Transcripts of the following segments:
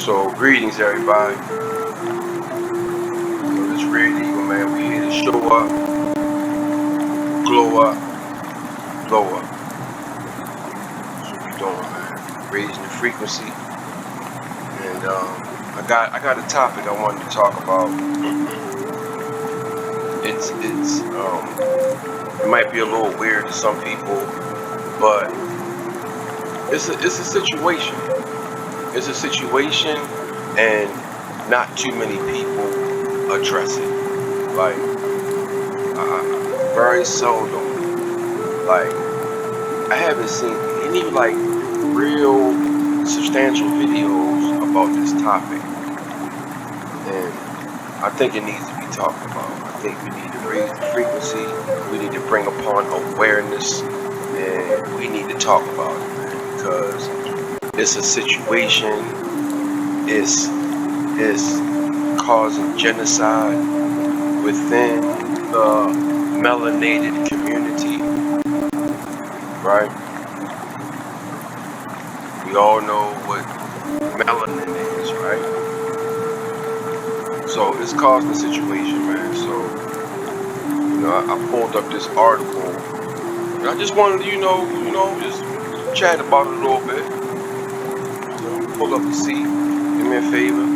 So greetings everybody. This Red Eagle, man. We here to show up, glow up, blow up. That's what we doing, man. Raising the frequency. And I got a topic I wanted to talk about. It might be a little weird to some people, but it's a situation. It's a situation, and not too many people address it. Like, very seldom. Like, I haven't seen any like real substantial videos about this topic, and I think it needs to be talked about. I think we need to raise the frequency. We need to bring upon awareness, and we need to talk about it, man, because it's a situation. It's causing genocide within the melanated community, right? We all know what melanin is, right? So it's causing a situation, man. So, I pulled up this article, and I just wanted to, just chat about it a little bit. Pull up the seat. Do me a favor.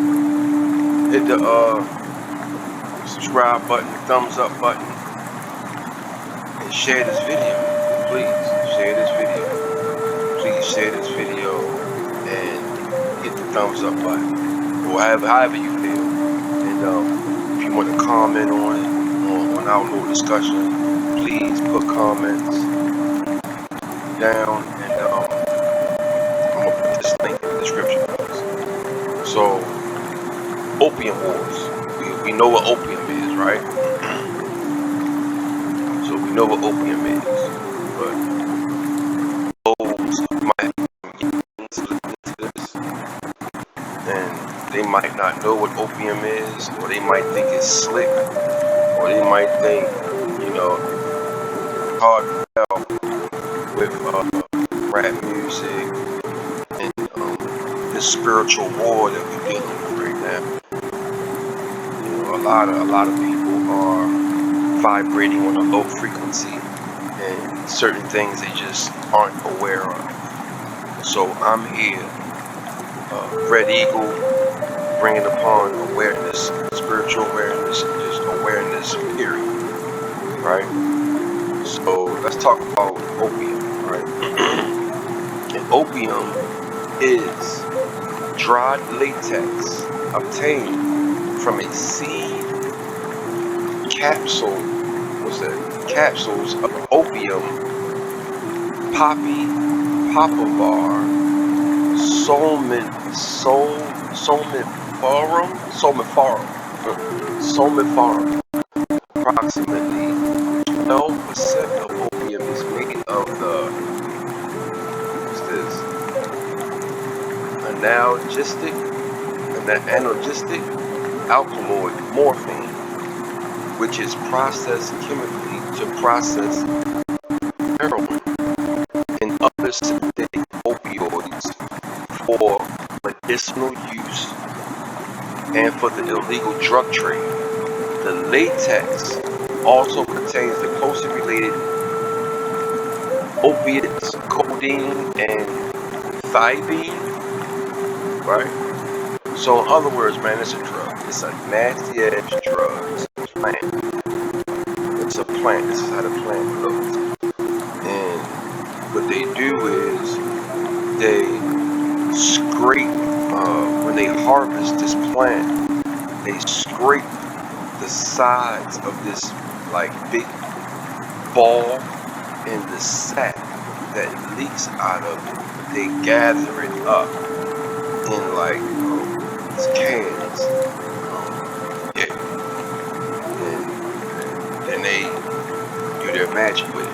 Hit the subscribe button, the thumbs up button, and share this video. Please share this video. Please share this video and hit the thumbs up button, or however you feel. And if you want to comment on it, on our little discussion, please put comments down, and I'm gonna put this link in the description. So, OPIUM wars. We know what opium is, right? So we know what opium is, but those might listen to this, and they might not know what opium is, or they might think it's slick, or they might think, hard with rap music and this spiritual war that we're dealing with right now. A lot of people are vibrating on a low frequency, and certain things they just aren't aware of. So I'm here, Red Eagle, bringing upon awareness, spiritual awareness, just awareness, period. Right? So let's talk about opium, right? And opium is dried latex obtained from a seed capsule. What's that? Capsules of opium, poppy, papaver, somiferum. Approximately 12% of opium is made of the, analgesic alkaloid morphine, which is processed chemically to process heroin and other synthetic opioids for medicinal use and for the illegal drug trade. The latex also contains the closely related opiates, codeine and thiamine, right? So in other words, man, it's a drug. It's a nasty ass drug. It's a plant. It's a plant. This is how the plant looks. And what they do is they scrape, when they harvest this plant, they scrape the sides of this like big ball in the sac that leaks out of it. They gather it up in like these cans, and they do their magic with it,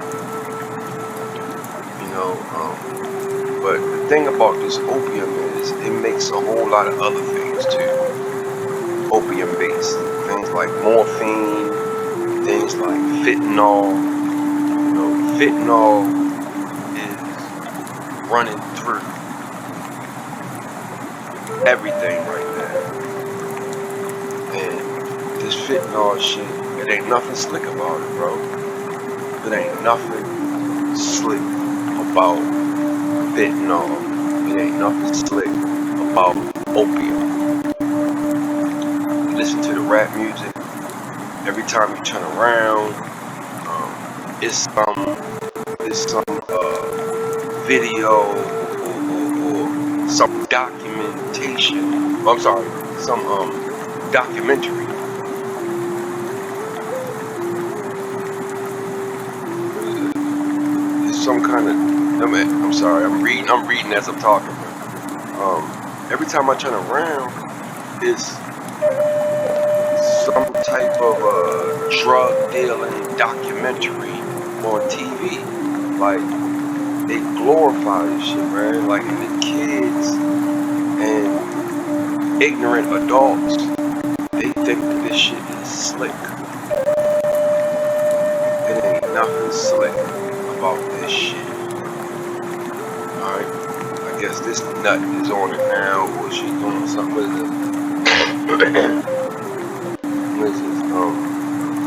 but the thing about this opium is it makes a whole lot of other things too, opium based things like morphine, things like fentanyl. Fentanyl is running through everything right now. And this fentanyl shit, it ain't nothing slick about it, bro. It ain't nothing slick about fentanyl. It ain't nothing slick about opium. You listen to the rap music, every time you turn around, it's some video or some documentation. I'm sorry, some documentary. It's some kind of. I'm sorry. I'm reading as I'm talking. Every time I turn around, it's some type of drug dealing documentary on TV. Like, they glorify this shit, man. Like, and the kids and ignorant adults, they think that this shit is slick. It ain't nothing slick about this shit. Alright? I guess this nut is on it now, or she's doing something with it. This is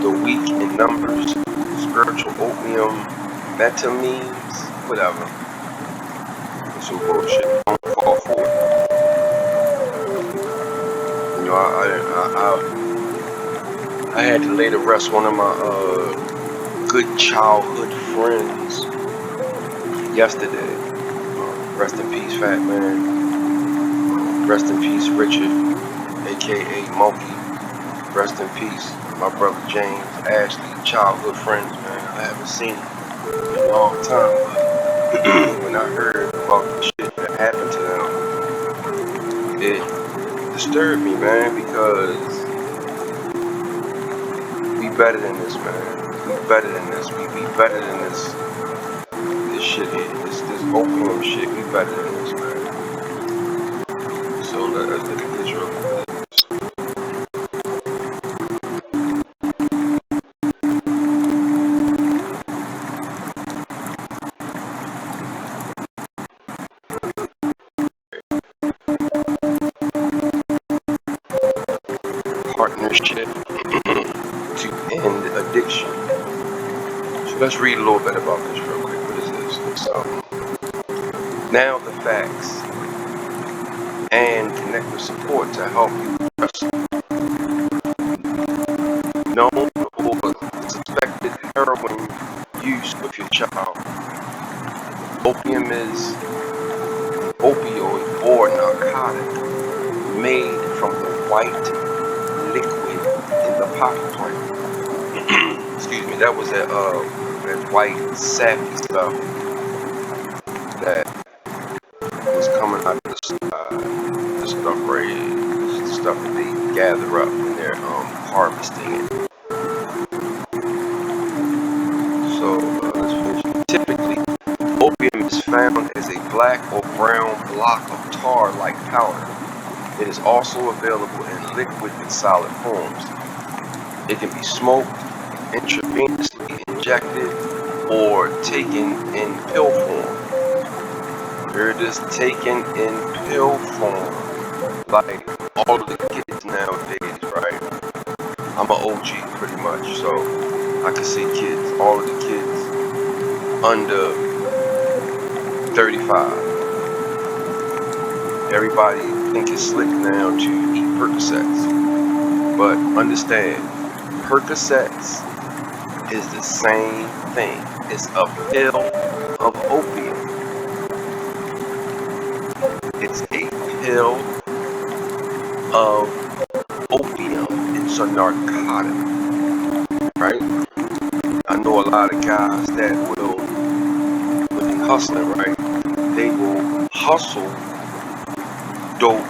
the weak in numbers, spiritual opium, metamimes, whatever. It's some bullshit. Don't fall for it. You know, I had to lay to rest one of my good childhood friends yesterday. Rest in peace, Fat Man. Rest in peace, Richard, aka Monkey. Rest in peace, my brother James, Ashley, childhood friends, man. I haven't seen him in a long time, but when I heard about the shit that happened to them, it disturbed me, man, because we better than this, man. We better than this. We better than this shit here. This opium shit, we better than this, man. So let's look at this real quick. Partnership to end addiction. So let's read a little bit about this real quick. What is this? It's, now the facts and connective support to help you address known or suspected heroin use with your child. Opium is opioid or narcotic made from the white liquid in the poppy plant. Excuse me, that was that white sappy stuff that was coming out of the stuff right here. This is the stuff that they gather up when they're harvesting it. So let's finish. Typically, opium is found as a black or brown block of tar-like powder. It is also available in liquid and solid forms. It can be smoked, intravenously injected, or taken in pill form. Here it is, taken in pill form. Like all of the kids nowadays, right? I'm an OG pretty much, so I can see kids, all of the kids under 35. Everybody think it's slick now to eat Percocets, but understand, Percocets is the same thing. It's a pill of opium. It's a pill of opium. It's a narcotic, right? I know a lot of guys that will, when they're hustling, right? They will hustle dope,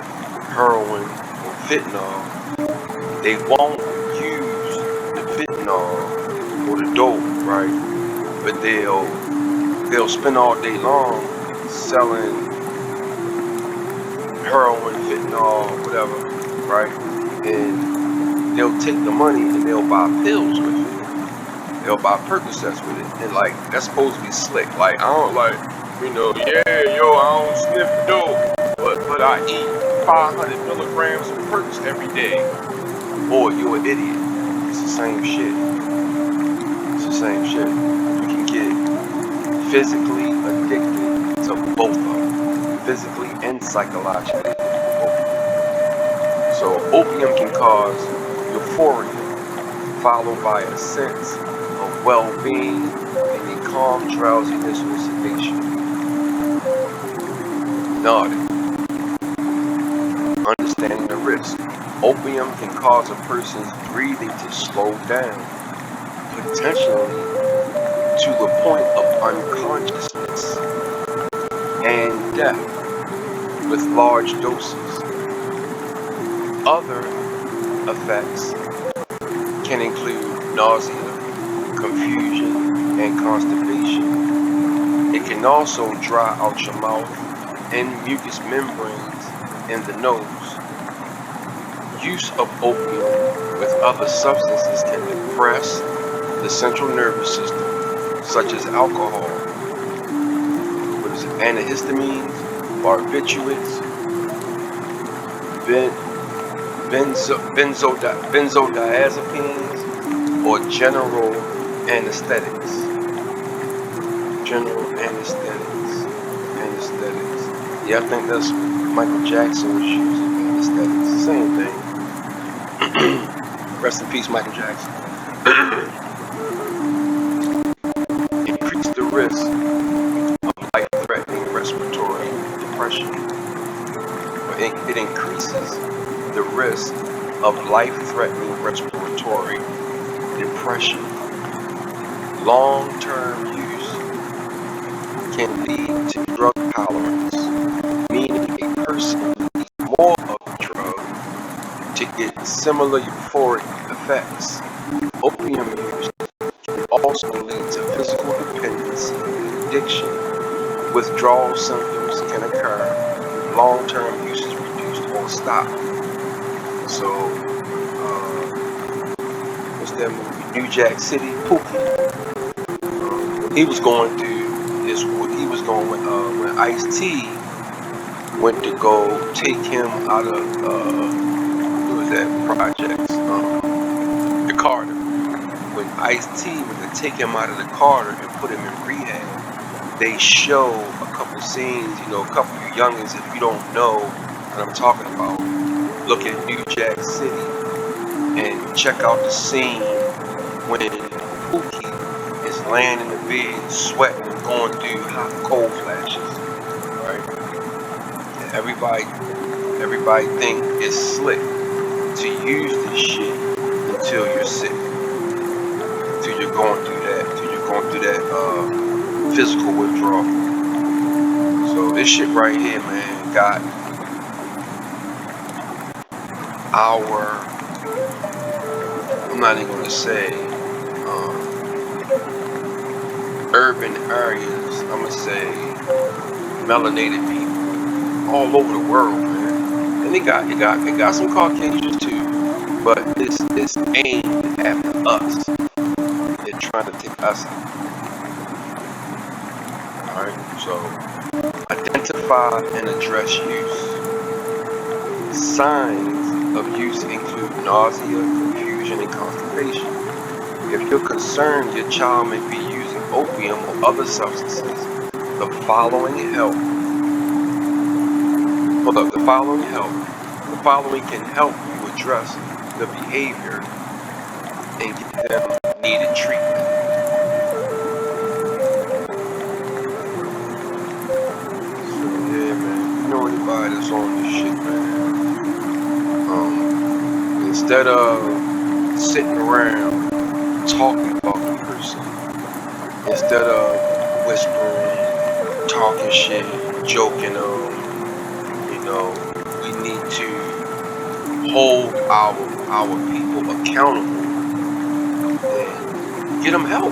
heroin, or fentanyl. They won't use the fentanyl or the dope, right? But they'll spend all day long selling heroin, fentanyl, whatever, right? And they'll take the money and they'll buy pills with it. They'll buy Percocets with it. And like, that's supposed to be slick. Like, I don't like, yeah, yo, I don't sniff dope, but I eat. 500 milligrams of perks every day, boy, you're an idiot. It's the same shit. It's the same shit. You can get physically addicted to both of them, physically and psychologically. So opium can cause euphoria, followed by a sense of well-being and a calm drowsiness or sedation. Nodding. Understanding the risk. Opium can cause a person's breathing to slow down, potentially to the point of unconsciousness and death with large doses. Other effects can include nausea, confusion, and constipation. It can also dry out your mouth and mucous membranes in the nose. Use of opium with other substances can depress the central nervous system, such as alcohol, antihistamines, barbiturates, benzodiazepines, or general anesthetics. Anesthetics. Yeah, I think that's what Michael Jackson was using, anesthetics. Same thing. Rest in peace, Michael Jackson. Increase the risk of life-threatening respiratory depression. It increases the risk of life-threatening respiratory depression. Long-term use can lead to drug tolerance, meaning a person needs more of the drug to get similar euphoric effects. Opium use can also lead to physical dependency and addiction. Withdrawal symptoms can occur if long-term use is reduced or stopped. So, what's that movie? New Jack City, Pookie. He was going through this. He was going when Ice-T went to go take him out of what was that projects? The Carter. When Ice-T went to take him out of the Carter and put him in rehab, they show a couple scenes. You know, a couple of you youngins, if you don't know what I'm talking about, look at New Jack City and check out the scene when Pookie is laying in the bed, sweating, going through hot and cold flashes. Right? And everybody think it's slick to use this shit until you're sick, until you're going through that physical withdrawal. So this shit right here, man, got I'm not even gonna say urban areas, I'm gonna say melanated people all over the world, man. And they got some Caucasians too, but it's aimed at us. They're trying to take us out. Alright, so identify and address use. Signs of use include nausea, confusion, and constipation. If you're concerned your child may be using opium or other substances, the following can help you address the behavior and give them needed treatment. So yeah, man, you know anybody that's on this shit, man. Instead of sitting around talking about the person, instead of whispering, talking shit, joking them, you know, we need to hold our people accountable and get them help.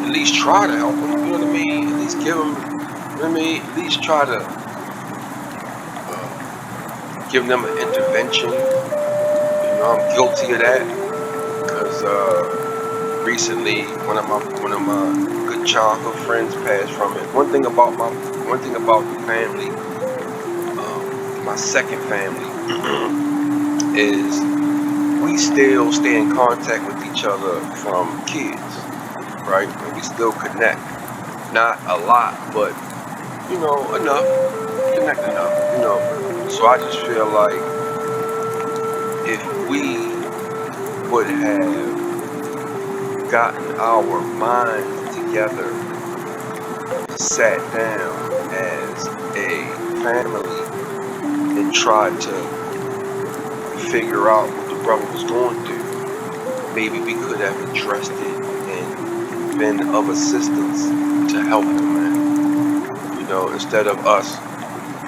At least try to help them, you know what I mean? At least give them, you know what I mean? At least try to give them an intervention. You know, I'm guilty of that because recently one of my good childhood friends passed from it. One thing about the family, my second family, is we still stay in contact with each other from kids, right? And we still connect. Not a lot, but you know, enough. Connect enough, you know. So I just feel like if we would have gotten our minds together, sat down as a family and tried to figure out what the brother was going through, maybe we could have addressed it and been of assistance to help him, man. You know, instead of us,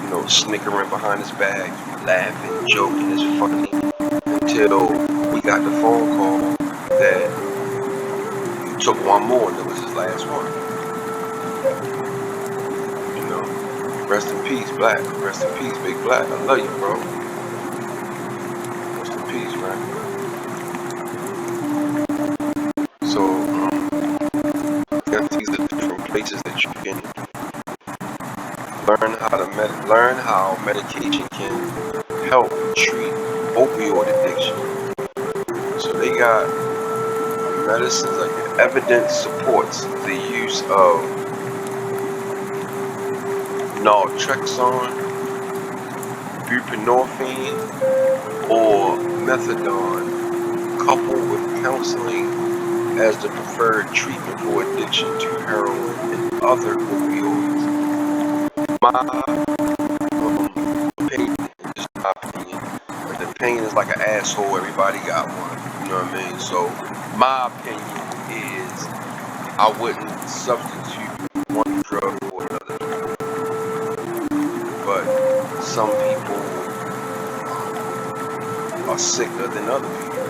you know, snickering behind his back, laughing, joking, it's funny, until we got the phone call that he took one more and it was his last one. You know, rest in peace, Black. Rest in peace, Big Black. I love you, bro. Rest in peace, man. So, these are different places that you can learn how medication can help treat opioid addiction. So they got medicines like evidence supports the use of naltrexone, buprenorphine, or methadone, coupled with counseling as the preferred treatment for addiction to heroin and other opioids. My opinion, just my opinion, but the pain is like an asshole, everybody got one, you know what I mean? So my opinion is I wouldn't substitute one drug for another drug. But some people are sicker than other people.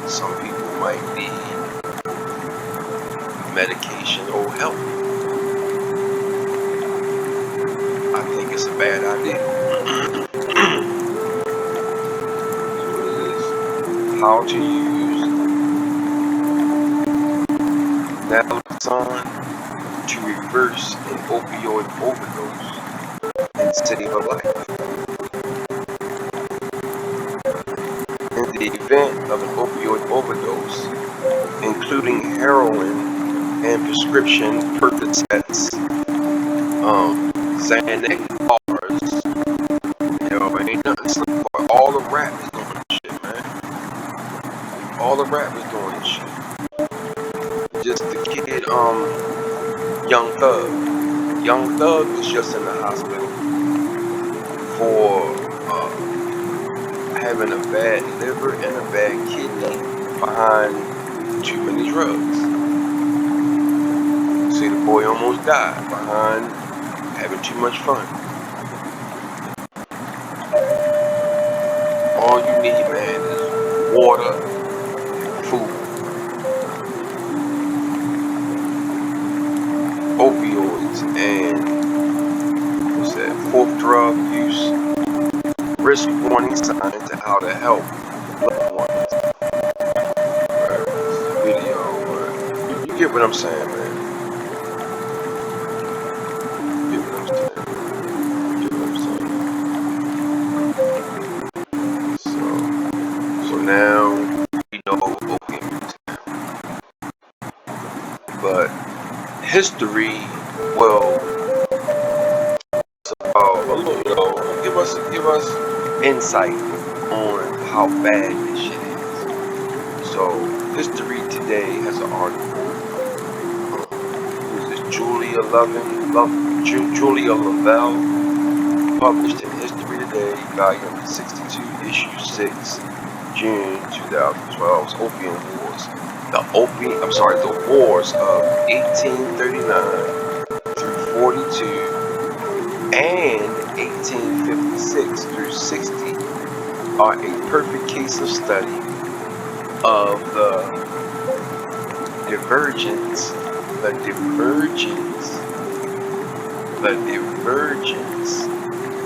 Some people might need medication or help. I think it's a bad idea. So what it is, how to use naloxone to reverse an opioid overdose and save a life. In the event of an opioid overdose, including heroin and prescription Percocets, Xanax bars, you know, ain't nothing slick for all the rappers doing this shit, man. All the rappers doing this shit. Just the kid, Young Thug. Young Thug was just in the hospital for having a bad liver and a bad kidney behind too many drugs. See, the boy almost died behind having too much fun. All you need, man, is water, food. Opioids and what's that? Fourth drug use. Risk warning signs and how to help loved ones. Video, you get what I'm saying, man. You get what I'm saying. You get what I'm saying. So now we know opium use now. But history will give us insight on how bad this shit is. So History Today has an article. Who's this? Julia Lavelle, published in History Today, volume 62, issue 6, June 2012. Opium Wars. The wars of 1839 through 42 and 1856 through 60 are a perfect case of study of the divergence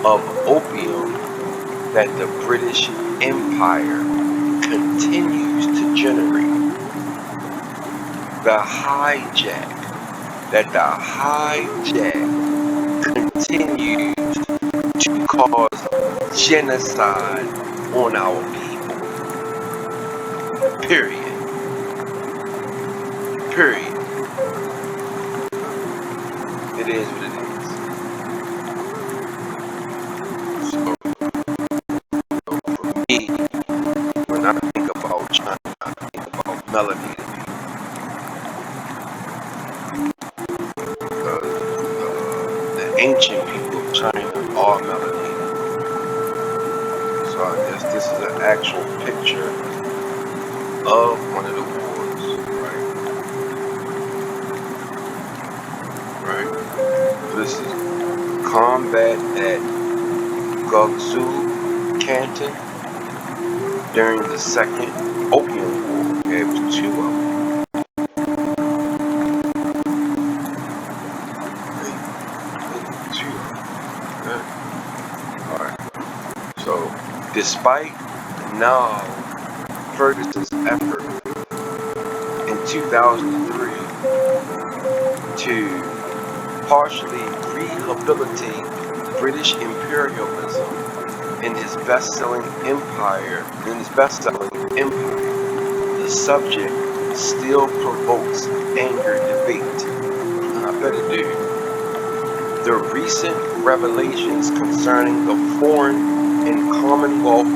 of opium that the British Empire continues to generate. The hijack continues to cause genocide on our people. Period. Period. It is what it is. So, for me, when I think about China, I think about melanated people. The ancient people of China are melanated. So I guess this is an actual picture of one of the wars, right? This is combat at Gugsu Canton during the Second Opium War. There was two of them. Alright. So, despite now Ferguson's effort in 2003 to partially rehabilitate British imperialism in his best-selling Empire, the subject still provokes anger debate. And I bet it do. The recent revelations concerning the Foreign and Commonwealth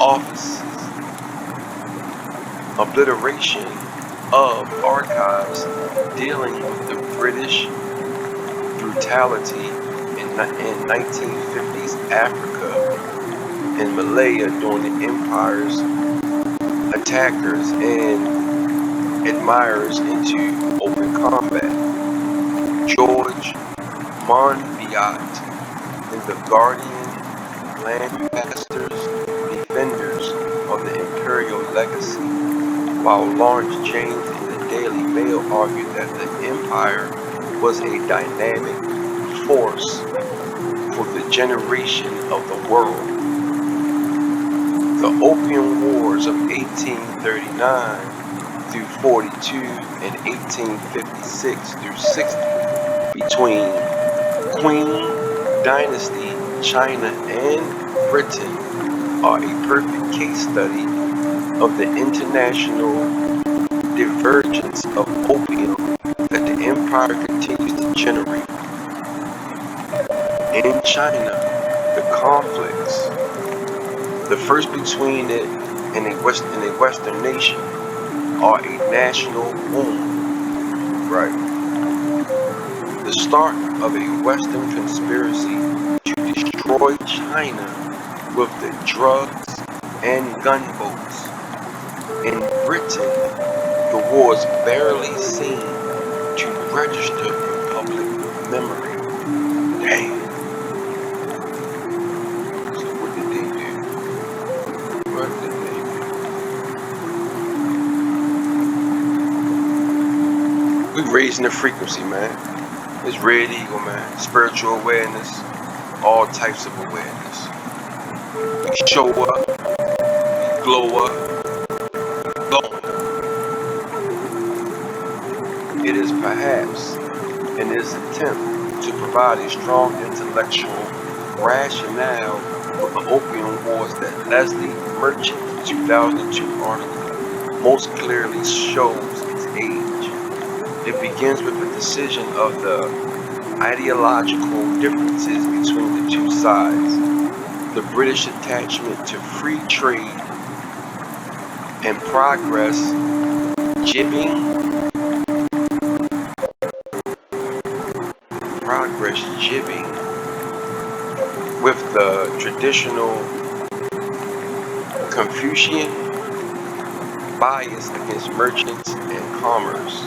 Office's obliteration of archives dealing with the British brutality in 1950s Africa and Malaya during the Empire's attackers and admirers into open combat. George Monbiot and the Guardian Lancasters, defenders of the imperial legacy, while Lawrence James in the Daily Mail argued that the empire was a dynamic force for the generation of the world. The Opium Wars of 1839 through 42 and 1856 through 60 between Qing Dynasty, China, and Britain are a perfect case study of the international divergence of opium that the empire continues to generate. In China, the conflicts, the first between it and a Western nation, are a national wound, right? The start of a Western conspiracy to destroy China with the drugs and gunboats. In Britain, the wars barely seem to register in public memory. Damn. So what did they do? What did they do? We're raising the frequency, man. It's Red Eagle, man. Spiritual awareness, all types of awareness. We show up, we glow up, glowing. It is perhaps in his attempt to provide a strong intellectual rationale for the Opium Wars that Leslie Merchant's 2002 article most clearly shows its age. It begins with the decision of the ideological differences between the two sides, the British attachment to free trade and progress jibbing with the traditional Confucian bias against merchants and commerce.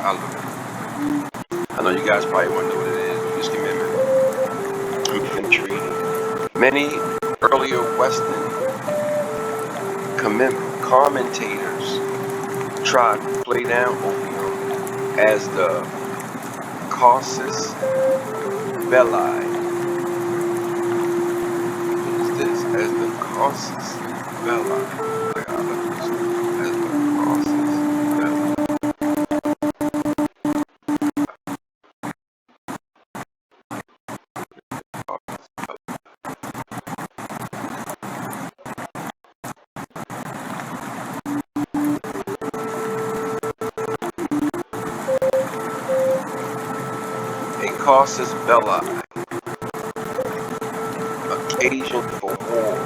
I'll look it. I know you guys probably want to know what it is, but just give me a minute. Infantry. Many earlier Western commentators tried to play down opium as the casus belli. What is this? As the casus belli. As the casus casus belli, occasion for war,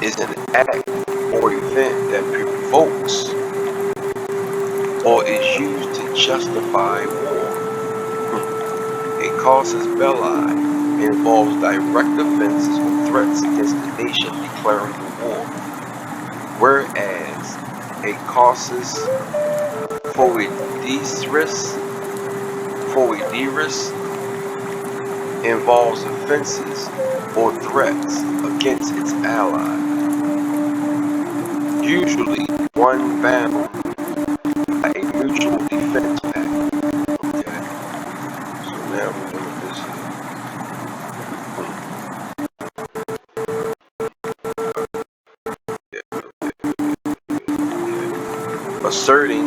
is an act or event that provokes or is used to justify war. A casus belli involves direct offenses or threats against the nation declaring the war, whereas a casus foederis involves offenses or threats against its ally, usually one bound by a mutual defense pact. Okay, so now we're doing this here. Asserting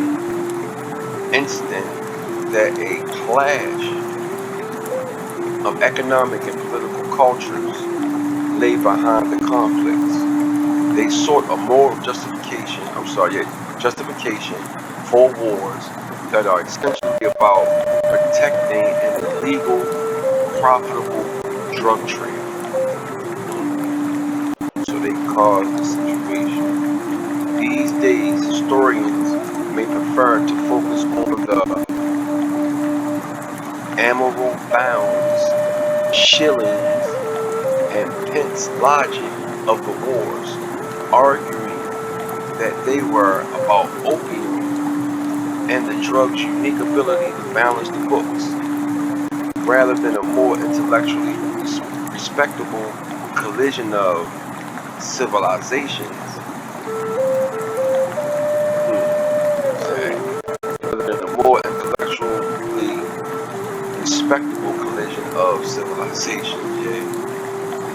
instant that a clash of economic and political cultures lay behind the conflicts. They sought a moral justification for wars that are essentially about protecting an illegal, profitable drug trade. So they caused the situation. These days, historians may prefer to focus on the amoral bounds, shillings, and pence logic of the wars, arguing that they were about opium and the drug's unique ability to balance the books, rather than a more intellectually respectable collision of civilizations. Rather than a more intellectually respectable collision of civilizations, yeah.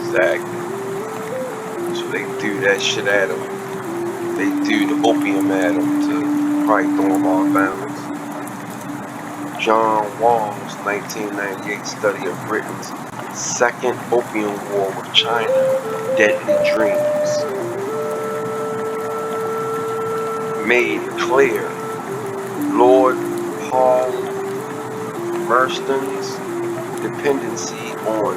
Exactly. So they do that shit at them. They do the opium at them to probably throw them off balance. John Wong's 1998 study of Britain's Second Opium War with China, Deadly Dreams, made clear Lord Palmerston's dependency on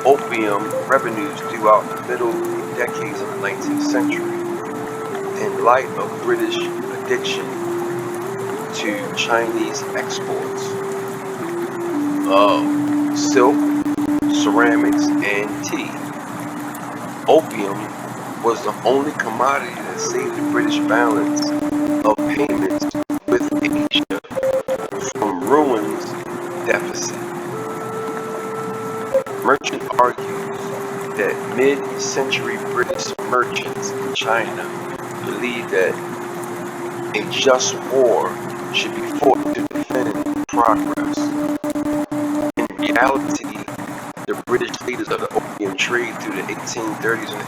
opium revenues throughout the middle decades of the 19th century, in light of British addiction to Chinese exports of silk, ceramics, and tea. Opium was the only commodity that saved the British balance of payments with Asia from ruin's deficit. Merchant argues that mid-century British merchants in China believed that a just war should be fought to defend progress. In reality, the British leaders of the opium trade through the 1830s and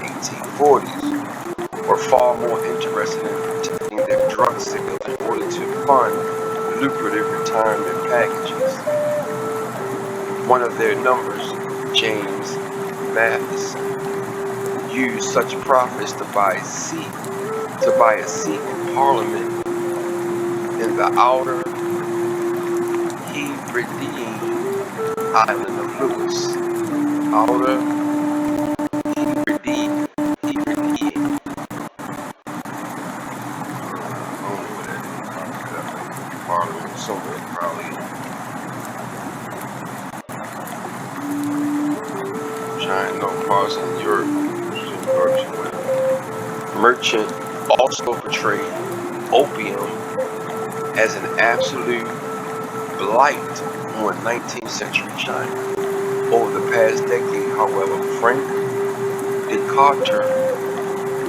1840s were far more interested in protecting their drug sales in order to fund lucrative retirement packages. One of their numbers, James Matheson, used such profits to buy a seat in Parliament in the Outer Hebridean island of Lewis. Outer Hebridean. Parliament somewhere probably. China, no, parts in Europe. Merchant also portrayed opium as an absolute blight on 19th century China. Over the past decade, however, Frank Decatur,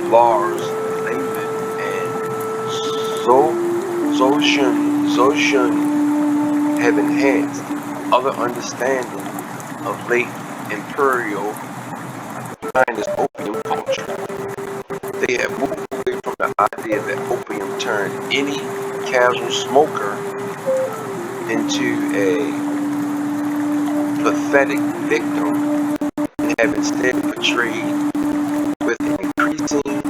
Lars Lehman, and Zhou have enhanced other understanding of late imperial China's opium culture. They have moved away from the idea that opium turned any casual smoker into a pathetic victim, and have instead portrayed with increasing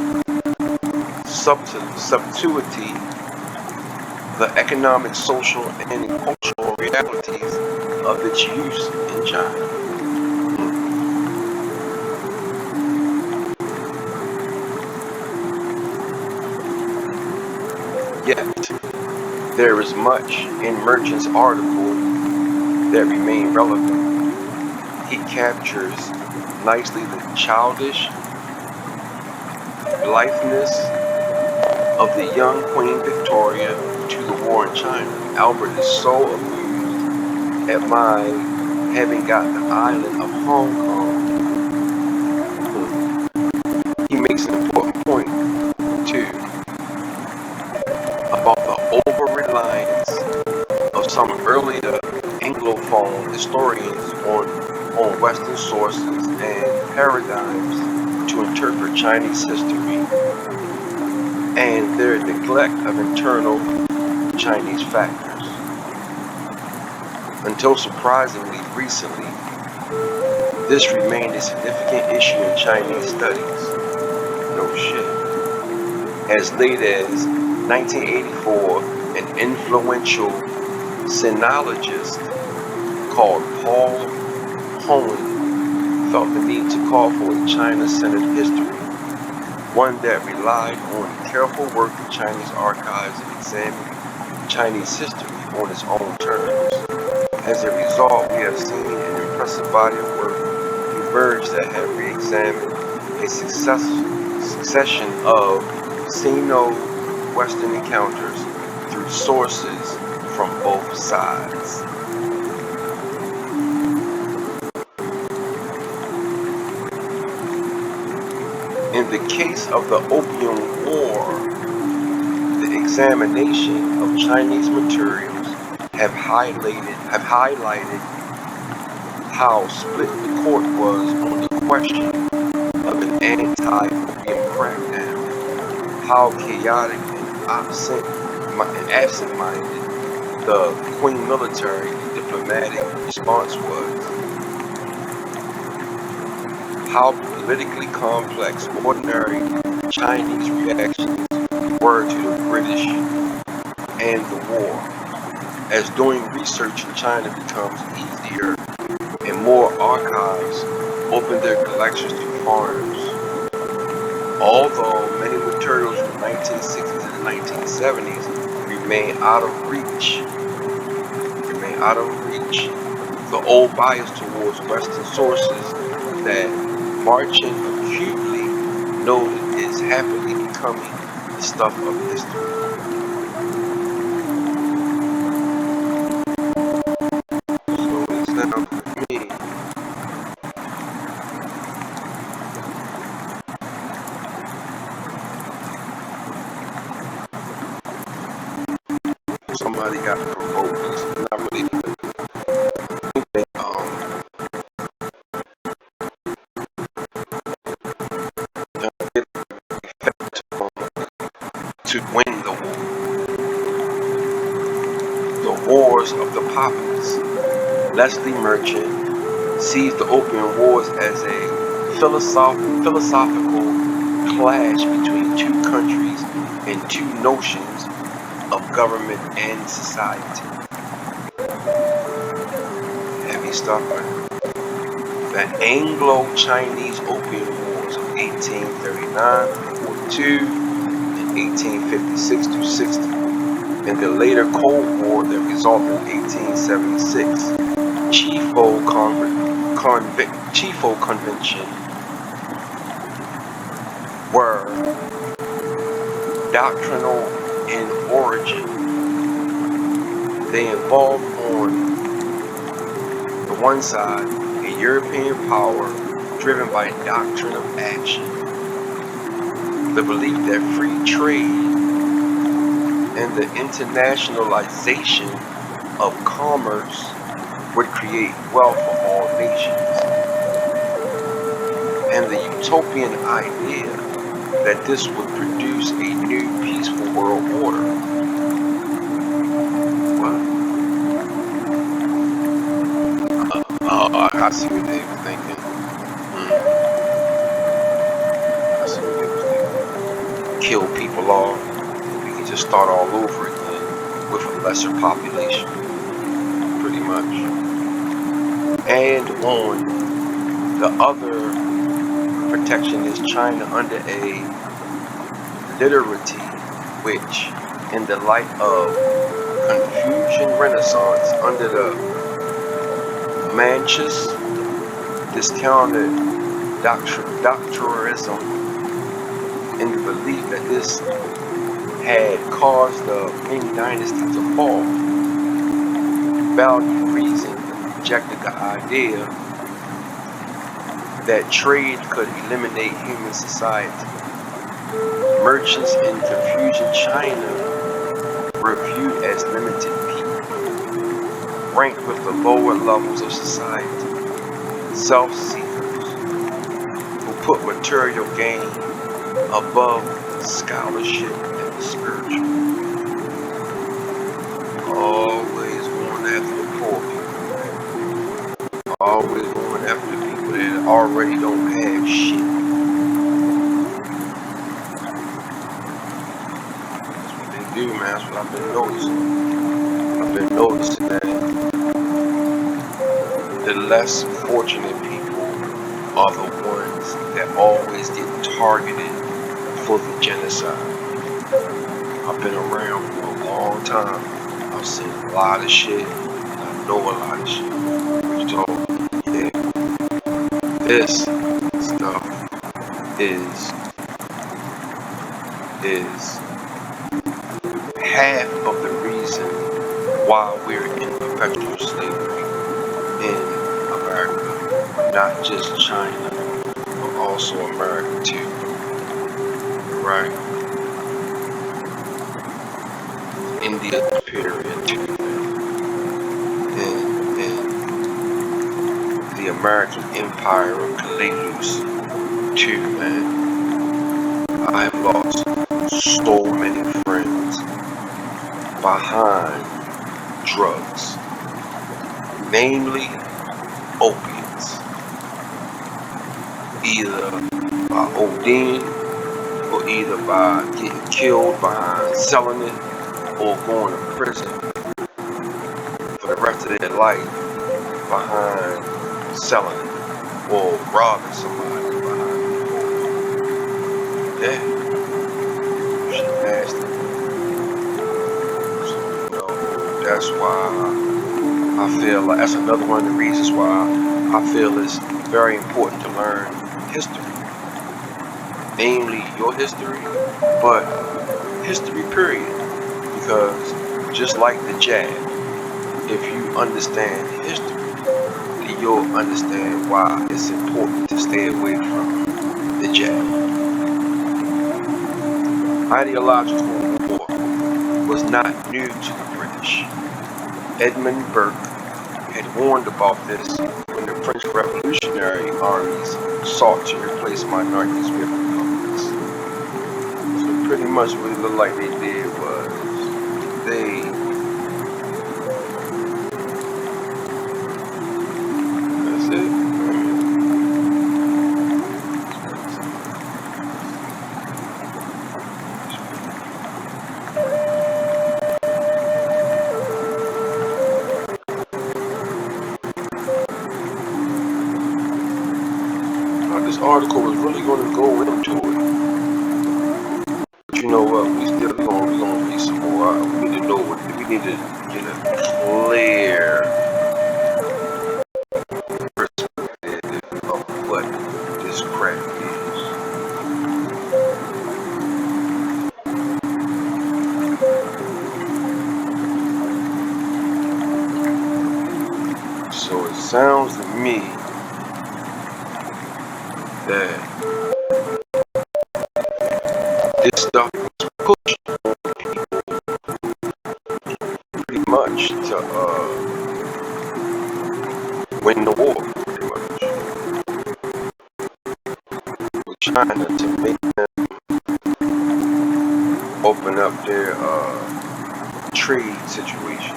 subtlety the economic, social, and cultural realities of its use in China. Yet, there is much in Merchant's article that remain relevant. He captures nicely the childish blitheness of the young Queen Victoria to the war in China. Albert is so amused at my having got the island of Hong Kong. He makes an important point, too, about the over-reliance of some earlier Anglophone historians on Western sources and paradigms to interpret Chinese history, and their neglect of internal Chinese factors. Until surprisingly recently, this remained a significant issue in Chinese studies. No shit. As late as 1984, an influential sinologist called Paul Hohen felt the need to call for a China-centered history, one that relied on careful work of Chinese archives and examining Chinese history on its own terms. As a result, we have seen an impressive body of work emerge that have re-examined a succession of Sino-Western encounters through sources from both sides. In the case of the Opium War, the examination of Chinese materials have highlighted how split the court was on the question of an anti-opium crackdown, how chaotic and absent-minded the Qing military and diplomatic response was, how politically complex ordinary Chinese reactions were to the British and the war, as doing research in China becomes easier and more archives open their collections to foreigners. Although many materials from the 1960s and the 1970s remain out of reach, the old bias towards Western sources that Marchand acutely noted is happily becoming the stuff of history. So it's now for me somebody got provoked. It's not really to win the war. The Wars of the Populace. Leslie Merchant sees the Opium Wars as a philosophical clash between two countries and two notions of government and society. Heavy stuff, man. The Anglo-Chinese Opium Wars of 1839-42 and 1856-60, and the later Cold War that resulted in 1876, Chifo Convention, were doctrinal in origin. They involved on the one side a European power driven by a doctrine of action, the belief that free trade and the internationalization of commerce would create wealth for all nations, and the utopian idea that this would produce a new peaceful world order. What? I see what they were thinking. I see what they were thinking. Kill people off. We can just start all over again with a lesser population. much. And on the other protection is China under a literati, which in the light of Confucian Renaissance under the Manchus discounted doctrinalism in the belief that this had caused the Ming Dynasty to fall. Value reason rejected the idea that trade could eliminate human society. Merchants in Confucian China were viewed as limited people, ranked with the lower levels of society, self-seekers who put material gain above scholarship and the spiritual. Always going after the poor people. Always going after the people that already don't have shit. That's what they do, man. That's what I've been noticing. I've been noticing that the less fortunate people are the ones that always get targeted for the genocide. I've been around for a long time. I've seen a lot of shit. I know a lot of shit. So, yeah, this stuff is half of the reason why we're in perpetual slavery in America. Not just China, but also America too. Right? India period too. And the American Empire of Calabus too, man. I have lost so many friends behind drugs, namely opiates, either by ODing or either by getting killed behind selling it or going to prison for the rest of their life behind selling it or robbing somebody behind it. Yeah. Shit nasty. So, you know, that's why I feel like that's another one of the reasons why I feel it's very important to learn history. Namely your history, but history period. Because just like the jab, if you understand history, then you'll understand why it's important to stay away from the jab. Ideological war was not new to the British. Edmund Burke had warned about this when the French Revolutionary armies sought to replace minorities with republics. So pretty much what it looked like they did was that's it. This article was really going to go into it. But you know what? We gonna read some more. We need to know what we need to get a clear perspective of what this crap is. So it sounds to me that this stuff was pushed on people pretty much to win the war, pretty much. With China to make them open up their trade situations.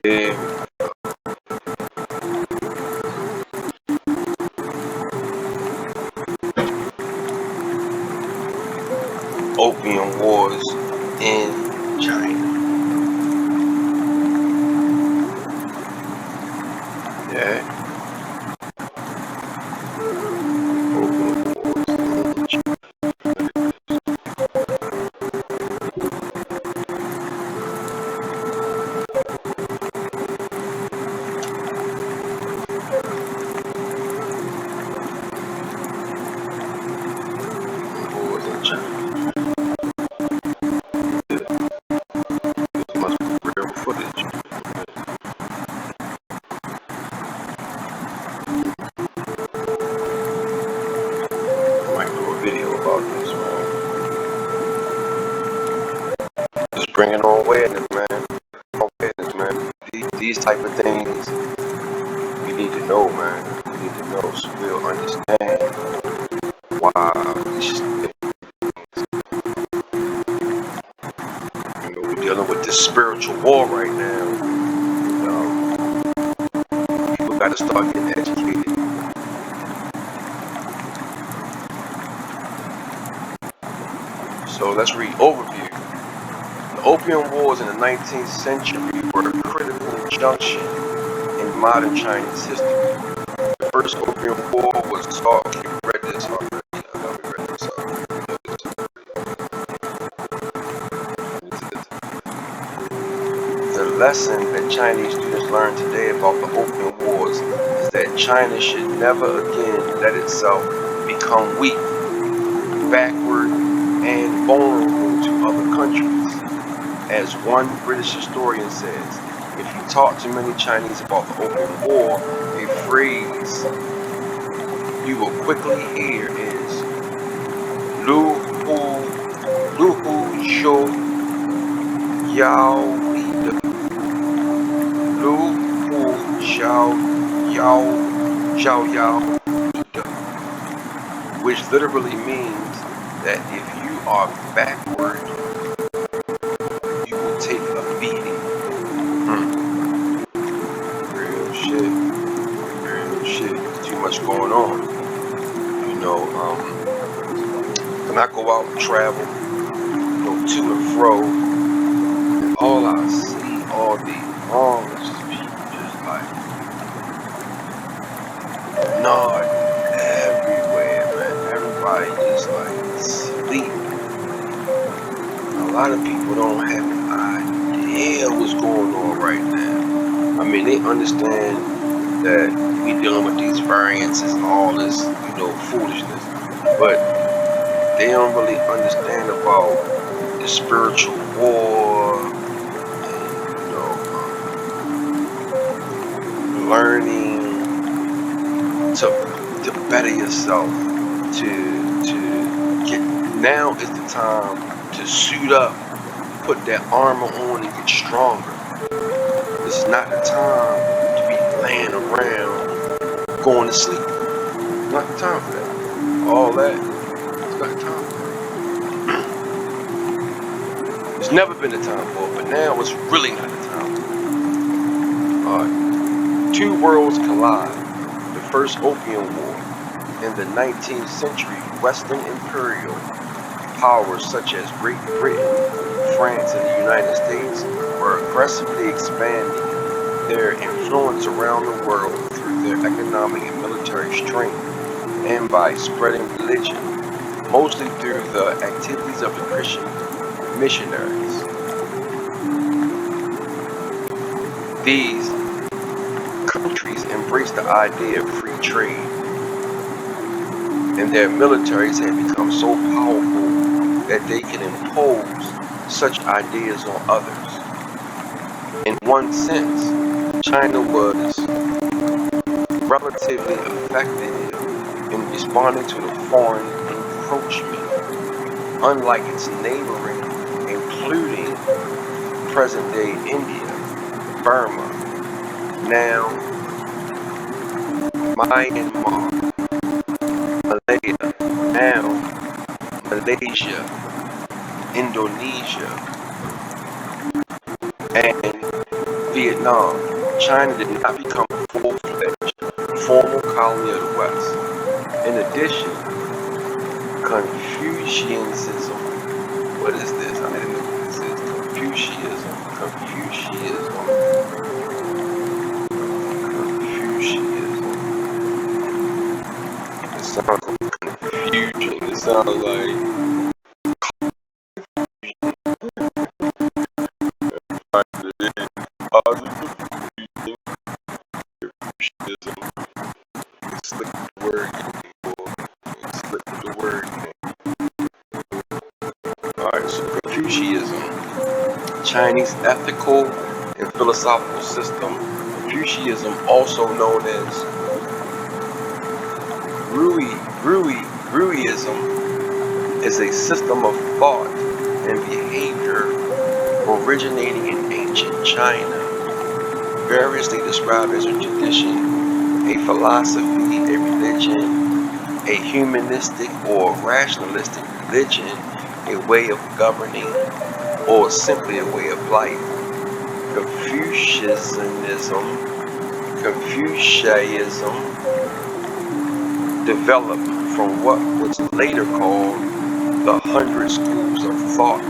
Yeah. Opium wars in China. Yeah. Opium wars in China. Wars in China. Yeah. This must be real footage. I might do a video about this, man. Just bringing on awareness, man. Awareness, man. These type of things we need to know, man. We need to know so we'll understand why these, we're dealing with this spiritual war right now. People got to start getting educated. So let's read overview. The Opium Wars in the 19th century were a critical junction in modern Chinese history. The first Opium War was taught. We read this already. I know we read this already. The lesson that Chinese students learn today about the Opium Wars is that China should never again let itself become weak, backward, and vulnerable to other countries. As one British historian says, if you talk to many Chinese about the Opium War, a phrase you will quickly hear is Lu Hu Shou Yao Li De. Lu Hu Xiao Yao Xiao Yao Li De, which literally means that if you are backward, you will take a beating. Real shit. Real shit. There's too much going on. You know, when I go out and travel, to and fro, and all I see all day long is just people just like nod everywhere, man. Everybody just like sleep. A lot of people don't have an idea what's going on right now. I mean, they understand that we dealing with these variances and all this, foolishness, but they don't really understand about the spiritual war, learning to better yourself, to get. Now is the time to suit up, put that armor on, and get stronger. This is not the time to be laying around, going to sleep. Not the time for that. All that. It's not the time for that. There's never been a time for it, but now it's really not the time for it. Alright. Two worlds collide. The first Opium War. In the 19th century, Western imperial powers such as Great Britain, France, and the United States were aggressively expanding their influence around the world through their economic and military strength and by spreading religion, mostly through the activities of the Christian missionaries. These countries embraced the idea of free trade, and their militaries had become so powerful that they can impose such ideas on others. In one sense, China was relatively effective in responding to the foreign encroachment, unlike its neighboring, including present-day India, Burma, now Myanmar, Malaya, now Malaysia, Indonesia, and Vietnam, China did not become a full-fledged formal colony of the West. In addition, Confucianism, what is this? I didn't know what this is. Confucianism. It sounds like confusion. It sounds like Confucianism. Slip the word. Slip the word. Alright, so Confucianism, Chinese ethical and philosophical system. Confucianism, also known as Brewism, is a system of thought and behavior originating in ancient China, variously described as a tradition, a philosophy, a religion, a humanistic or rationalistic religion, a way of governing, or simply a way of life. Confucianism developed from what was later called the 100 schools of thought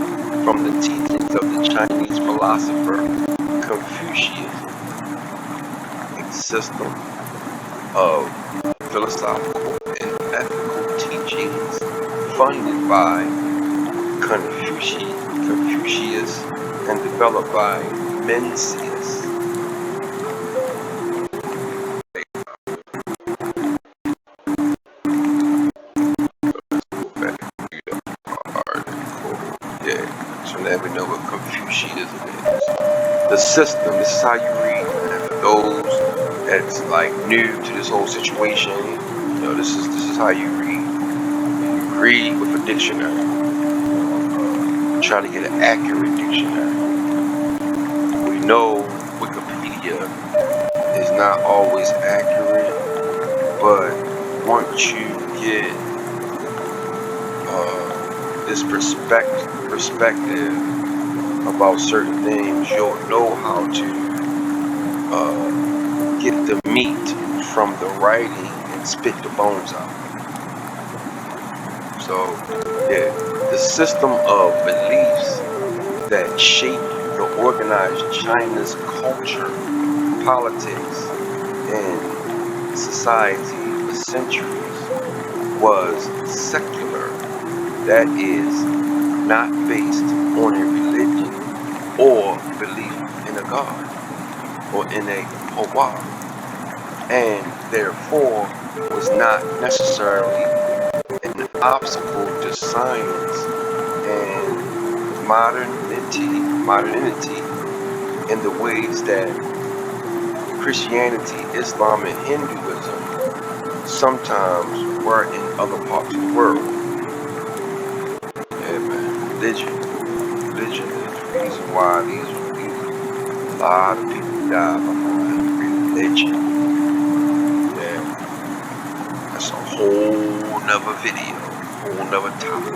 from the teachings of the Chinese philosopher Confucius, a system of philosophical and ethical teachings funded by Confucius and developed by Mencius. So now we know what Confucianism is. The system, this is how you read. And for those that's like new to this whole situation, you know, this is how you read. You read with a dictionary. Try to get an accurate dictionary. We know Wikipedia is not always accurate, but once you get this perspective about certain things, you'll know how to get the meat from the writing and spit the bones out. So, yeah, the system of beliefs that shaped the organized China's culture, politics, and society for centuries was secular. That is, not based on a religion or belief in a god or in a Hawa, and therefore was not necessarily an obstacle to science and modernity in the ways that Christianity, Islam, and Hinduism sometimes were in other parts of the world. Religion is the reason why a lot of people die behind religion. Yeah. That's a whole nother video, whole nother topic.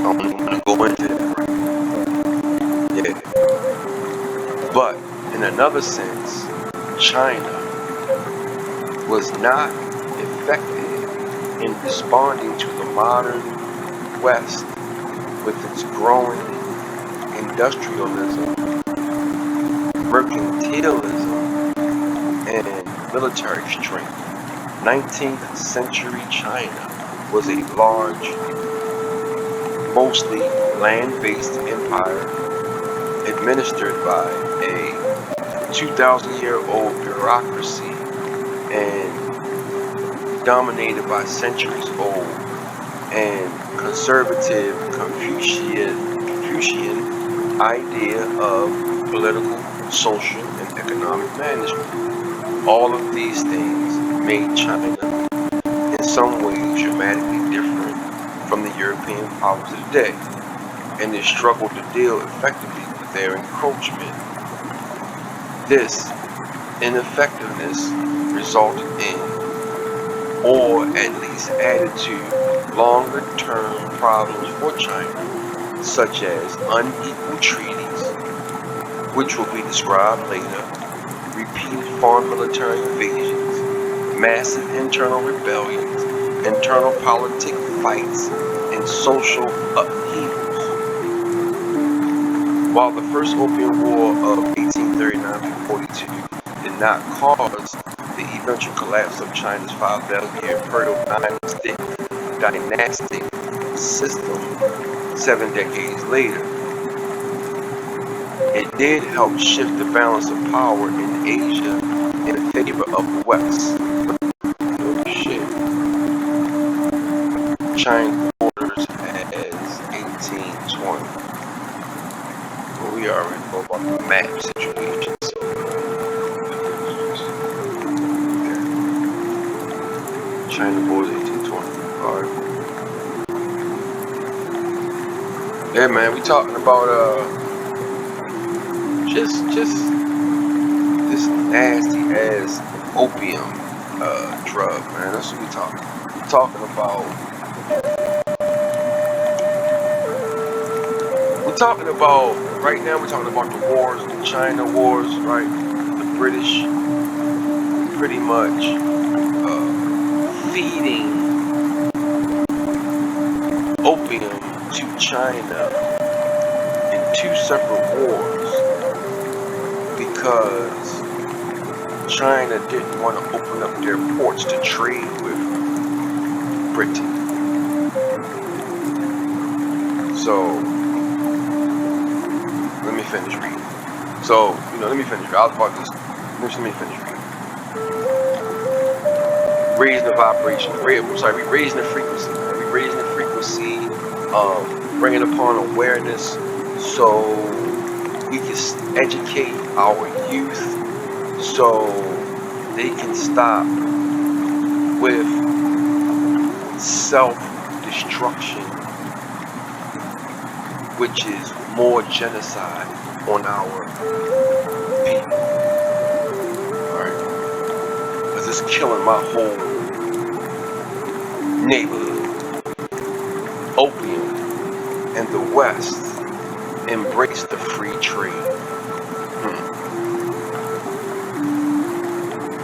I'm gonna go into that right now. Yeah. But in another sense, China was not effective in responding to the modern West with its growing industrialism, mercantilism, and military strength. 19th century China was a large, mostly land-based empire administered by a 2,000-year-old bureaucracy and dominated by centuries-old and conservative Confucian idea of political, social, and economic management. All of these things made China in some ways dramatically different from the European powers of the day, and they struggled to deal effectively with their encroachment. This ineffectiveness resulted in, or at least added to, longer-term problems for China, such as unequal treaties, which will be described later, repeated foreign military invasions, massive internal rebellions, internal politic fights, and social upheavals. While the First Opium War of 1839-42 did not cause the eventual collapse of China's 5,000-year imperial dynastic system 7 decades later, it did help shift the balance of power in Asia in favor of the West. No shit. China borders as 1820. Well, we already know about the map situation. So. Okay. China borders 1820. Alright. Yeah, man, we talking about just this nasty ass opium drug, man. That's what we talking. We're talking about. Right now. We're talking about the wars, the China wars, right? The British pretty much feeding opium to China in 2 separate wars because China didn't want to open up their ports to trade with Britain. So, let me finish reading. So, let me finish. I was about this. Let me finish reading. Raising the vibration. Raising the frequency. We're raising the frequency, bringing upon awareness so we can educate our youth so they can stop with self-destruction, which is more genocide on our people. Alright? Because it's killing my whole neighborhood. Opium and the West embrace the free trade.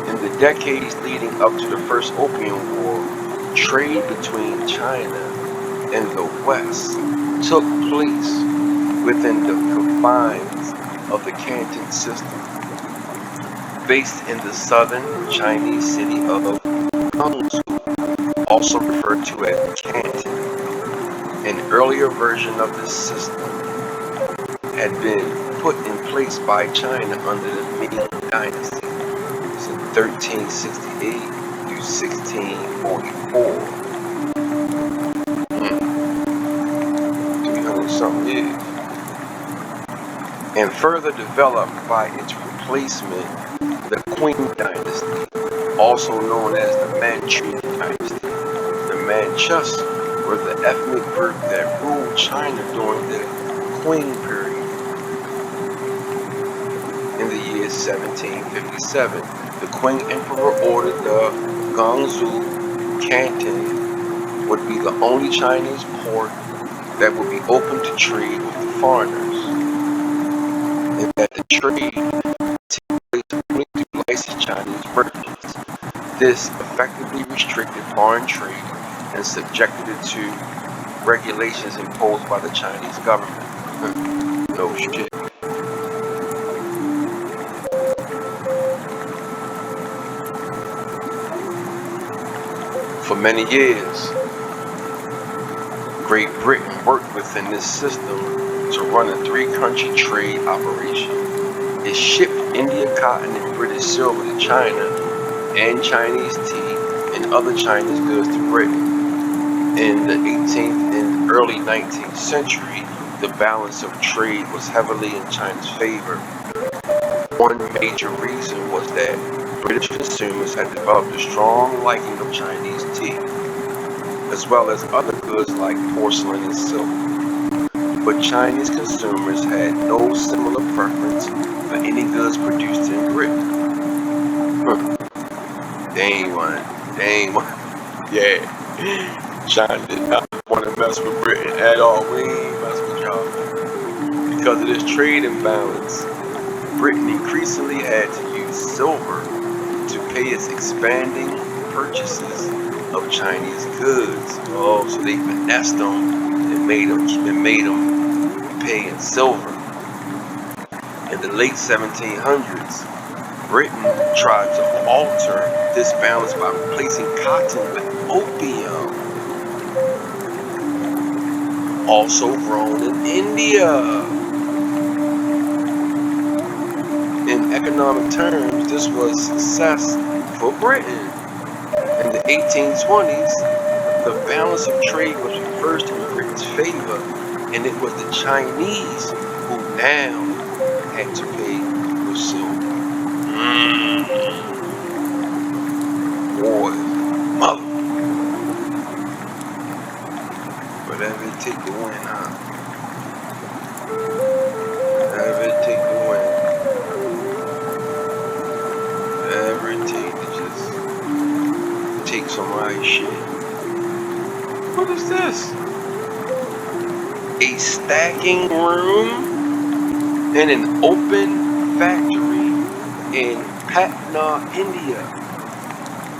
In the decades leading up to the First Opium War, trade between China and the West took place within the confines of the Canton system, based in the southern Chinese city of Guangzhou, also referred to as Canton. An earlier version of this system had been put in place by China under the Ming Dynasty in 1368 through 1644. 300-something years. And further developed by its replacement, the Qing Dynasty, also known as the Manchu Dynasty. The Manchus were the ethnic group that ruled China during the Qing period. In the year 1757, the Qing Emperor ordered the Guangzhou Canton would be the only Chinese port that would be open to trade with the foreigners, and that the trade took place only through licensed Chinese merchants. This effectively restricted foreign trade and subjected it to regulations imposed by the Chinese government. No shit. For many years, Great Britain worked within this system to run a 3-country trade operation. It shipped Indian cotton and British silver to China and Chinese tea and other Chinese goods to Britain. In the 18th and early 19th century, the balance of trade was heavily in China's favor. One major reason was that British consumers had developed a strong liking of Chinese tea, as well as other goods like porcelain and silk. But Chinese consumers had no similar preference for any goods produced in Britain. They ain't one. Yeah. China did not want to mess with Britain at all. We ain't mess with y'all. Because of this trade imbalance, Britain increasingly had to use silver to pay its expanding purchases of Chinese goods. Oh, so they finessed them and made them pay in silver. In the late 1700s, Britain tried to alter this balance by replacing cotton with opium, also grown in India. In economic terms, this was success for Britain. In the 1820s, the balance of trade was reversed in Britain's favor, and it was the Chinese who now had to pay with silver. Boy, mother. Whatever it take to win, huh? Whatever it take to win. Whatever it take to just take some right shit. What is this? A stacking room in an open factory in Patna, India.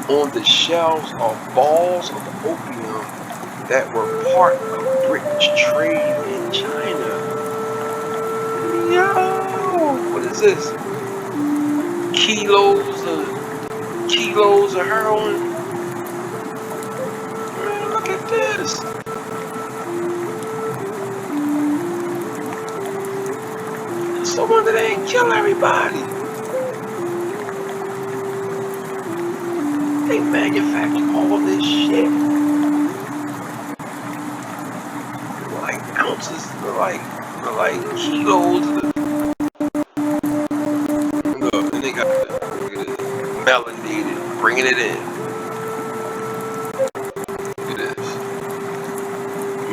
On the shelves are balls of opium that were part of British trade in China. Yo, what is this? Kilos of heroin. Man, look at this. It's no wonder they ain't kill everybody. They manufacture all this shit. Like ounces, like kilos. Look, and they got melanated, bringing it in. Look at this.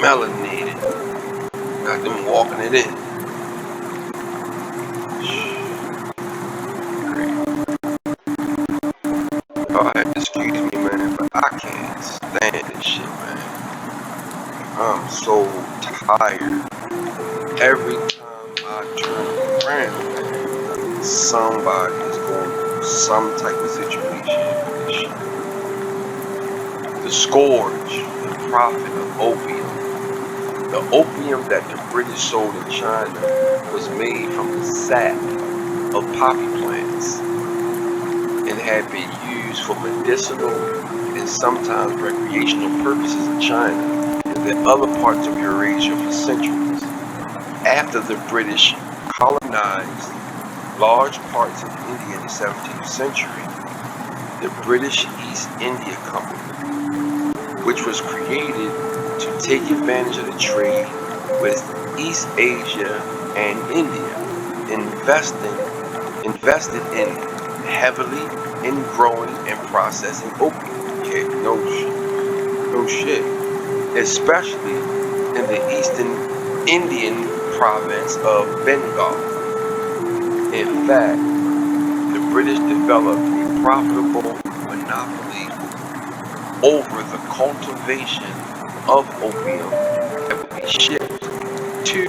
Melanated. Got them walking it in. Excuse me, man, but I can't stand this shit, man. I'm so tired. Every time I turn around, man, somebody is going through some type of situation with this shit. The scourge, the profit of opium. The opium that the British sold in China was made from the sap of poppy plants and had been used for medicinal and sometimes recreational purposes in China and in other parts of Eurasia for centuries. After the British colonized large parts of India in the 17th century, the British East India Company, which was created to take advantage of the trade with East Asia and India, invested in heavily in growing and processing opium. Okay, no shit. Especially in the eastern Indian province of Bengal. In fact, the British developed a profitable monopoly over the cultivation of opium that would be shipped to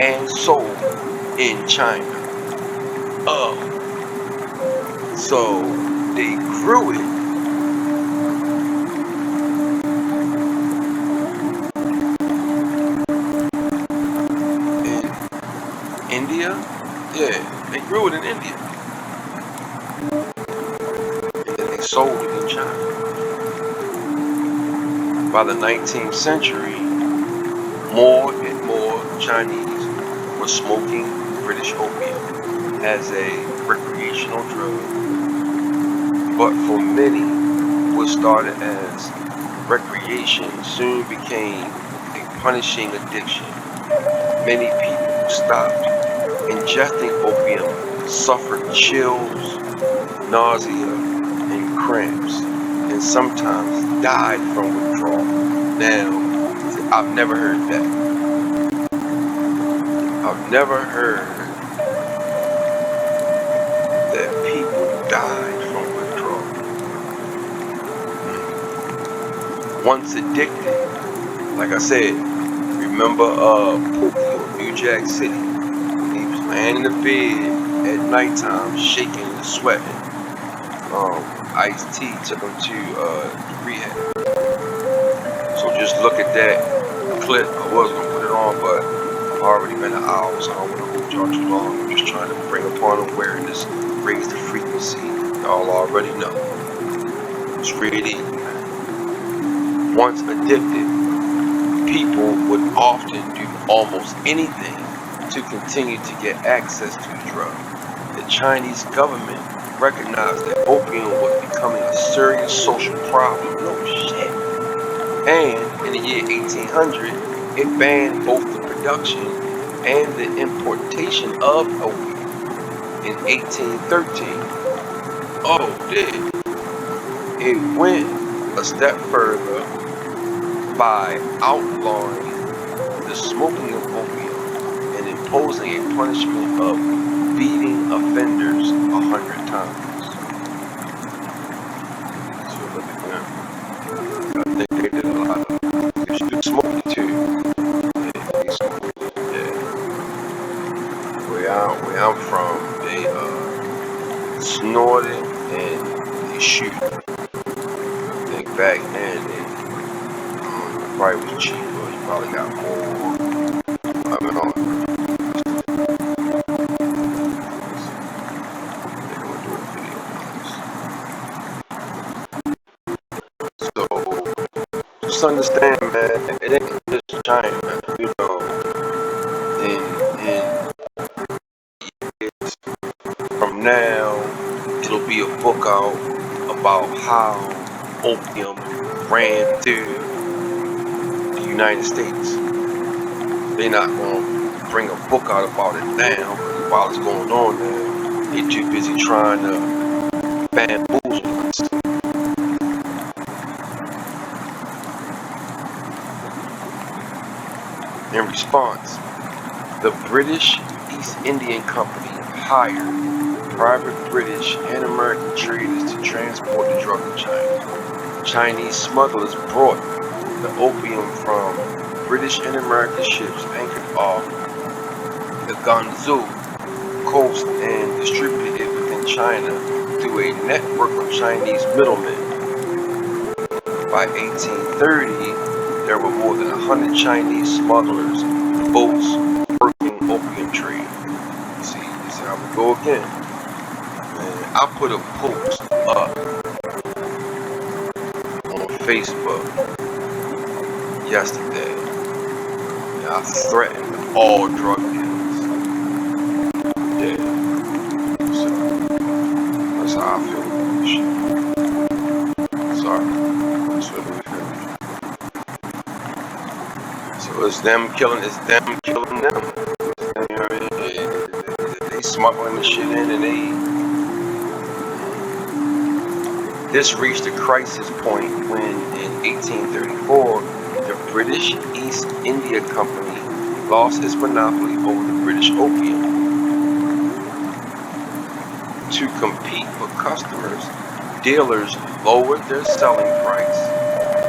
and sold in China. So they grew it in India. Yeah, they grew it in India. And then they sold it in China. By the 19th century, more and more Chinese were smoking British opium as a recreational drug. But for many, what started as recreation soon became a punishing addiction. Many people who stopped ingesting opium suffered chills, nausea, and cramps, and sometimes died from withdrawal. Now, I've never heard that. I've never heard that people died from withdrawal. Once addicted, like I said, remember Pookie in New Jack City? He was laying in the bed at nighttime, shaking and sweating. Ice-T took him to rehab. So just look at that clip. I was gonna put it on, but I've already been an hour, so I don't want to hold y'all too long. I'm just trying to bring upon awareness, raise the frequency. Y'all already know. It's really easy, man. Once addicted, people would often do almost anything to continue to get access to the drug. The Chinese government recognized that opium was becoming a serious social problem. No shit. And in the year 1800, it banned both the production and the importation of opium. In 1813, oh, it went a step further by outlawing the smoking of opium and imposing a punishment of beating offenders 100 times. So look at them. I think they did a lot of they smoking too. They smoking, yeah. Where I'm from, they snorted and they shoot. I think back then probably was cheaper. You probably got more. I mean, so just understand, man, it ain't just China, man. You know, in years from now, it'll be a book out about how opium ran through the United States. They're not going to bring a book out about it now, while it's going on now. They're too busy trying to bamboozle us. In response, the British East Indian Company hired private British and American traders to transport the drug to China. Chinese smugglers brought the opium from British and American ships anchored off the Gansu coast and distributed it within China through a network of Chinese middlemen. By 1830, there were more than 100 Chinese smugglers, boats, working opium trade. See how we go again. And I put a post up on Facebook yesterday. And I threatened all drug dealers. Yeah. So that's how I feel about this shit. Sorry. That's what we feel. So it's them killing them. You know what I mean? They smuggling the shit in, and this reached a crisis point when in 1834 the British East India Company lost its monopoly over the British opium. To compete for customers, dealers lowered their selling price,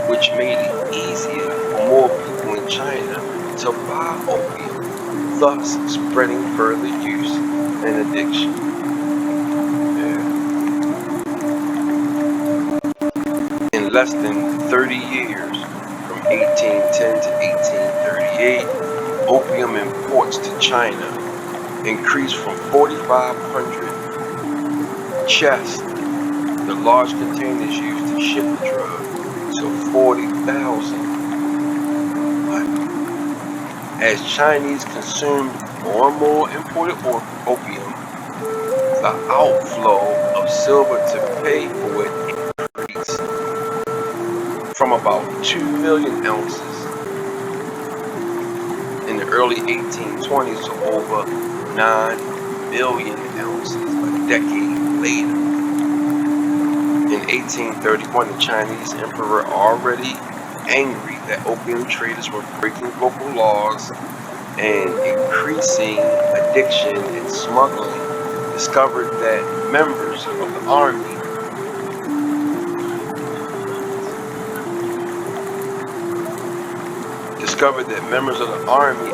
which made it easier for more people in China to buy opium, thus spreading further use and addiction. Yeah. In less than 30 years, from 1810 to 1838, opium imports to China increased from 4,500 chests, the large containers used to ship the drug, to 40,000. As Chinese consumed more and more imported opium, the outflow of silver to pay for it increased from about 2 million ounces in the early 1820s to over 9 million ounces a decade later. In 1831, the Chinese emperor, already angry that opium traders were breaking local laws and increasing addiction and smuggling, discovered that members of the army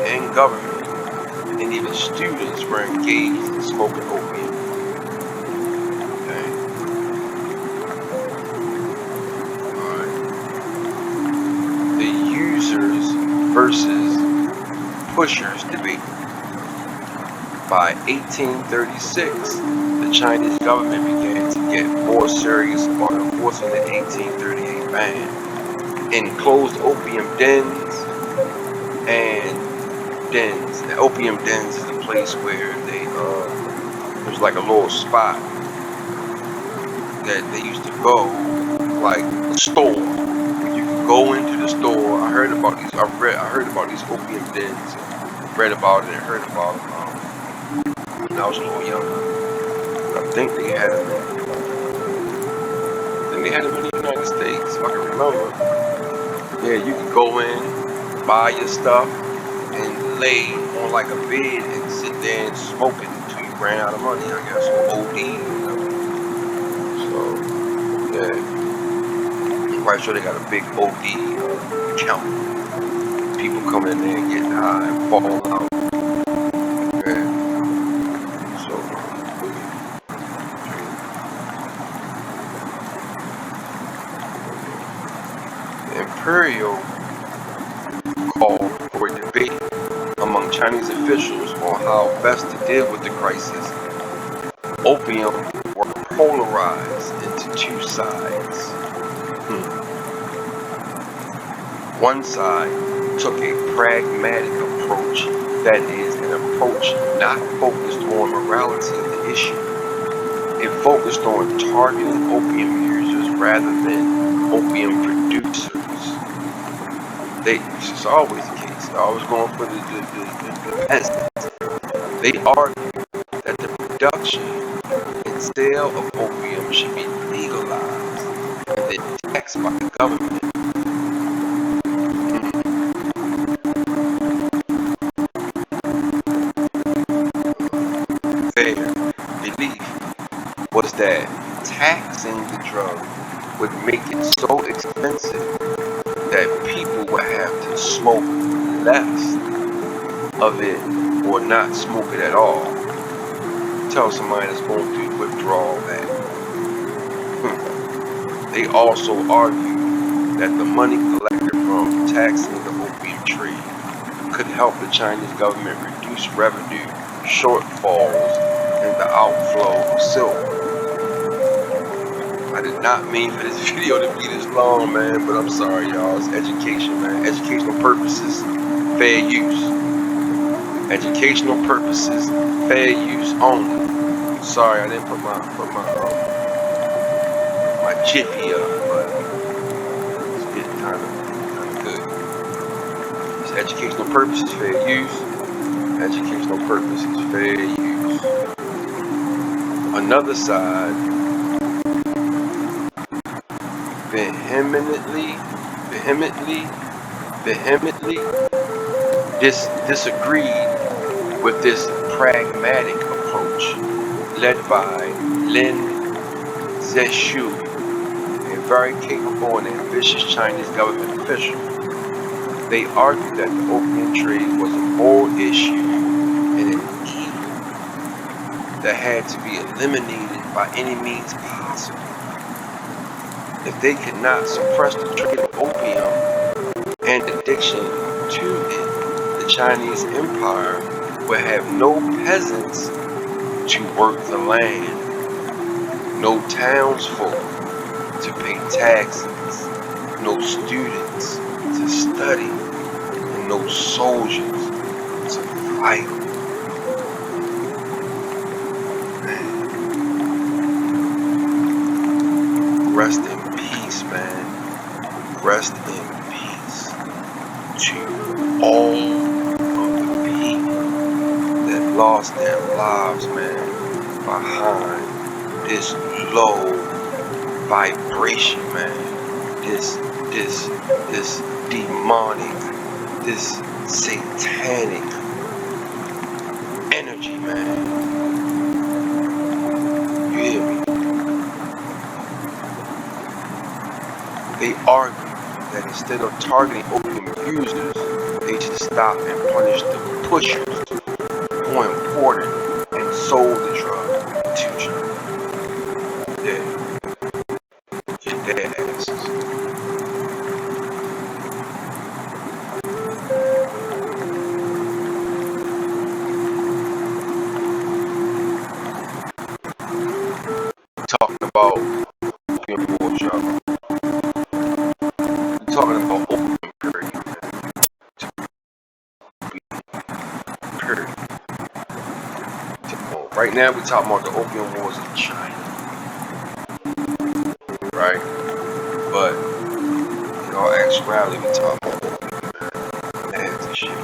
and government in the even students were engaged in smoking opium. Okay. Alright. The users versus pushers debate. By 1836, the Chinese government began to get more serious about enforcing the 1838 ban. Enclosed opium dens and dens. The opium dens is the place where they it was like a little spot that they used to go, like a store. You could go into the store. I heard about these. I heard about these opium dens. Read about it and heard about them when I was a little younger. I think they had them. In the United States, if I can remember. Yeah, you could go in, buy your stuff, and lay on like a bed and sit there and smoke it until you ran out of money, I guess, or OD, you know. So, yeah. I'm quite sure they got a big OD account. People coming in there and getting high and falling out. Yeah. So, the Imperial called for a debate among Chinese officials on how best to deal with the crisis. Opium were polarized into two sides. One side took a pragmatic approach, that is, an approach not focused on morality of the issue. It focused on targeting opium users rather than opium producers. This is always the case. I was going for the peasants. They argued that the production and sale of opium should be legalized and then taxed by the government. Their belief was that taxing the drug would make it so expensive that people would have to smoke less of it or not smoke it at all. Tell somebody that's going through withdrawal that. They also argued that the money collected from taxing the opium trade could help the Chinese government reduce revenue shortfalls and the outflow of silk. I did not mean for this video to be this long, man, but I'm sorry, y'all. It's education, man. Educational purposes, fair use. Educational purposes, fair use only. Sorry, I didn't put my jiffy up, but it's getting kind of good. It's educational purposes, fair use. Educational purposes, fair use. Another side vehemently disagreed with this pragmatic approach led by Lin Zexu, a very capable and ambitious Chinese government official. They argued that the opium trade was a moral issue and an evil that had to be eliminated by any means possible. If they could not suppress the trade of opium and addiction to it, the Chinese Empire would have no peasants to work the land, no townsfolk to pay taxes, no students to study, and no soldiers to fight. Rest in peace, man. Rest in peace to all of the people that lost their lives, man, behind this low vibration, man. This demonic, this satanic energy, man. You hear me? They argue that instead of targeting opium users, they should stop and punish the pushers talking about opium wars, y'all. We're talking about opium period, period. Right now, we're talking about the opium wars in China, right? But in all actuality, we're talking about opium, man. Nasty shit.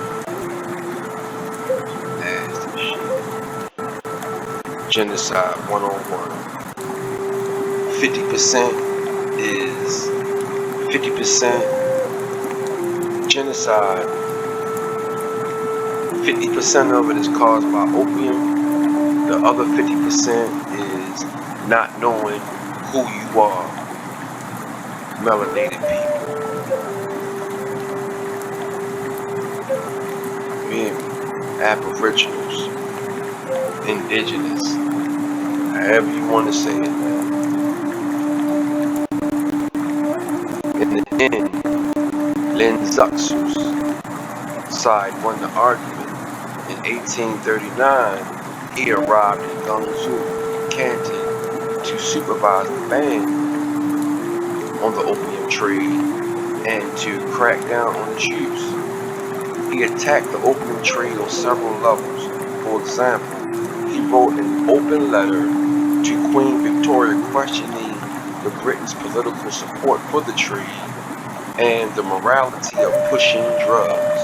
Nasty shit. Genocide 101. 50% is 50% genocide. 50% of it is caused by opium. The other 50% is not knowing who you are, melanated people. Aboriginals, indigenous, however you want to say it, man. In the end, Lin Zuxu's side won the argument. In 1839, he arrived in Guangzhou, Canton, to supervise the ban on the opium trade and to crack down on its use. He attacked the opium trade on several levels. For example, he wrote an open letter to Queen Victoria questioning the Britain's political support for the trade and the morality of pushing drugs.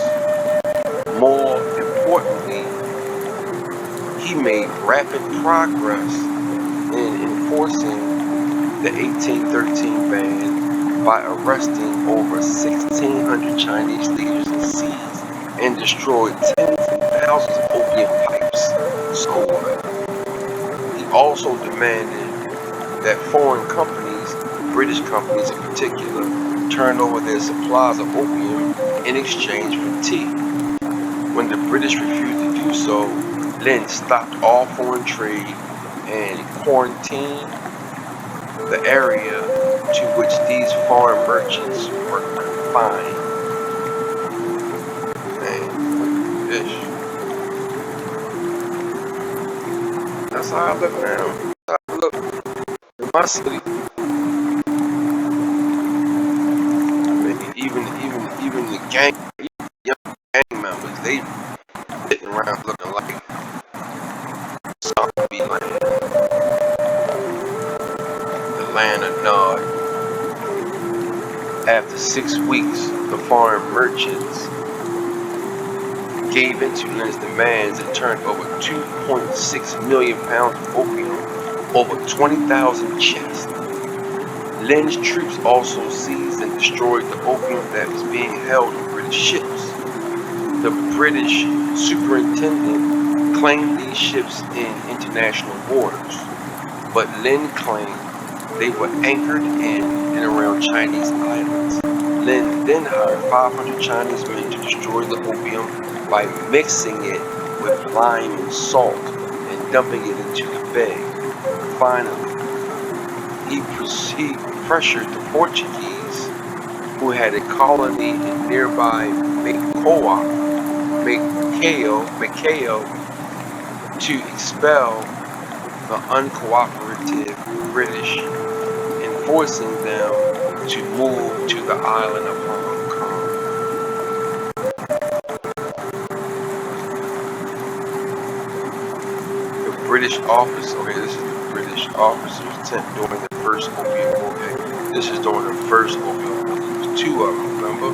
More importantly, he made rapid progress in enforcing the 1813 ban by arresting over 1,600 Chinese leaders and seized and destroyed tens of thousands of opium pipes sold. He also demanded that foreign companies, British companies in particular, turn over their supplies of opium in exchange for tea. When the British refused to do so, Lin stopped all foreign trade and quarantined the area to which these foreign merchants were confined. Man, fish. That's how I look now. That's how I look in my city. I mean, even the young gang members, they sitting around looking like zombie land. The land of Nod. After 6 weeks, the foreign merchants gave in to Lin's demands and turned over 2.6 million pounds of opium, over 20,000 chests. Lin's troops also seized and destroyed the opium that was being held on British ships. The British superintendent claimed these ships in international waters, but Lin claimed they were anchored in and around Chinese islands. Lin then hired 500 Chinese men to destroy the opium by mixing it with lime and salt and dumping it into the bay. Finally, he pressured the Portuguese, who had a colony in nearby Macao, to expel the uncooperative British, and forcing them to move to the island of Hong Kong. The British officer, this is the British officer's tent during the first opium war. This is during the first opium war. There was 2 of them, remember?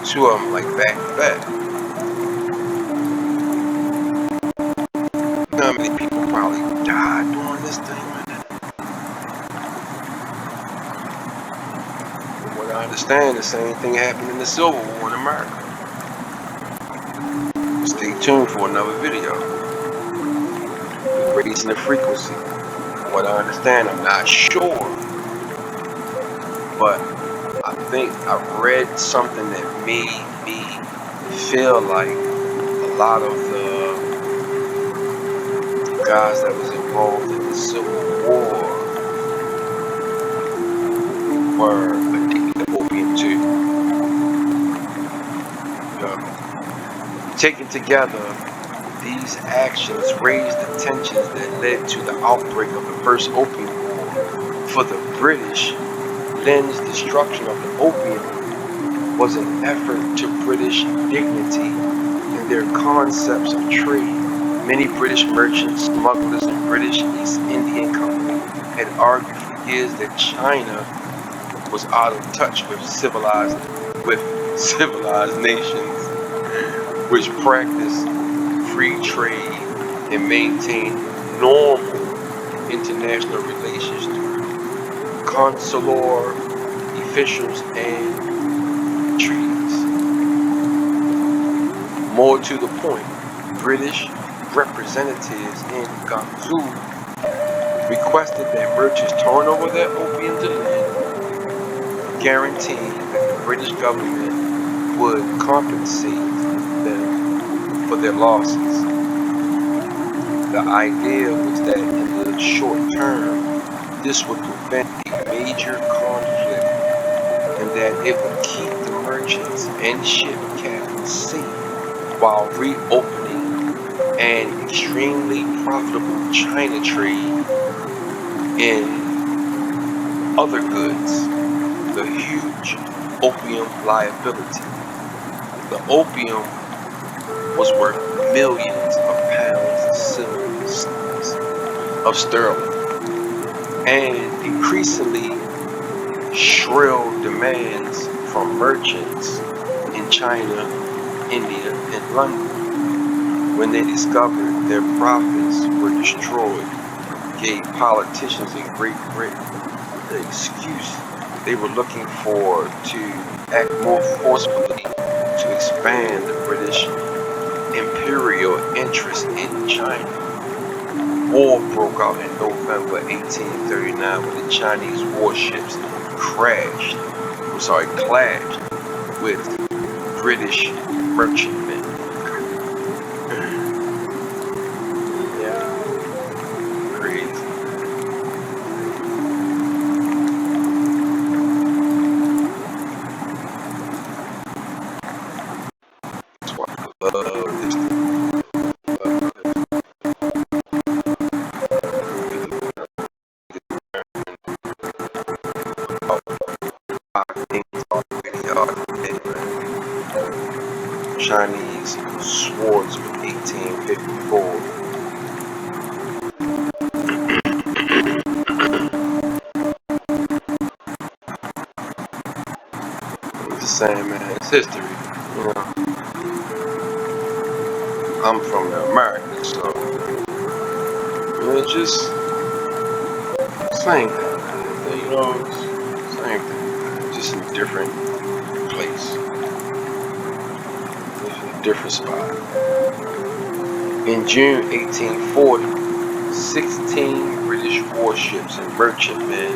2 of them like back to back. You know how many people probably died during this thing, man? From what I understand, the same thing happened in the Civil War in America. Stay tuned for another video. Raising the frequency. From what I understand, I'm not sure, but I think I read something that made me feel like a lot of the guys that was involved in the Civil War were addicted to opium too. Taken together, These actions raised the tensions that led to the outbreak of the First Opium War. For the British, Lin's destruction of the opium was an effort to British dignity and their concepts of trade. Many British merchants, smugglers, and British East Indian Company had argued for years that China was out of touch with civilized nations which practiced free trade and maintained normal international relations through consular officials and treaties. More to the point, British representatives in Guangzhou requested that merchants turn over their opium to Lin, guaranteeing that the British government would compensate them for their losses. The idea was that in the short term, this would prevent a major conflict and that it would keep the merchants and ship captains safe while reopening an extremely profitable China trade in other goods, the huge opium liability. The opium was worth millions of pounds of sterling, and increasingly shrill demands from merchants in China, India, and London, when they discovered their profits were destroyed, gave politicians in Great Britain the excuse they were looking for to act more forcefully to expand the British imperial interest in China. War broke out in November 1839 when the Chinese warships clashed with British merchantmen. Yeah, crazy. That's why I love this thing. Chinese swordsman, 1854. I'm just saying, man, it's history. You know, I'm from America, so it's just same thing, man. You know, it's same thing, just in a different place, just in a different spot. In June 1840, 16 British warships and merchantmen,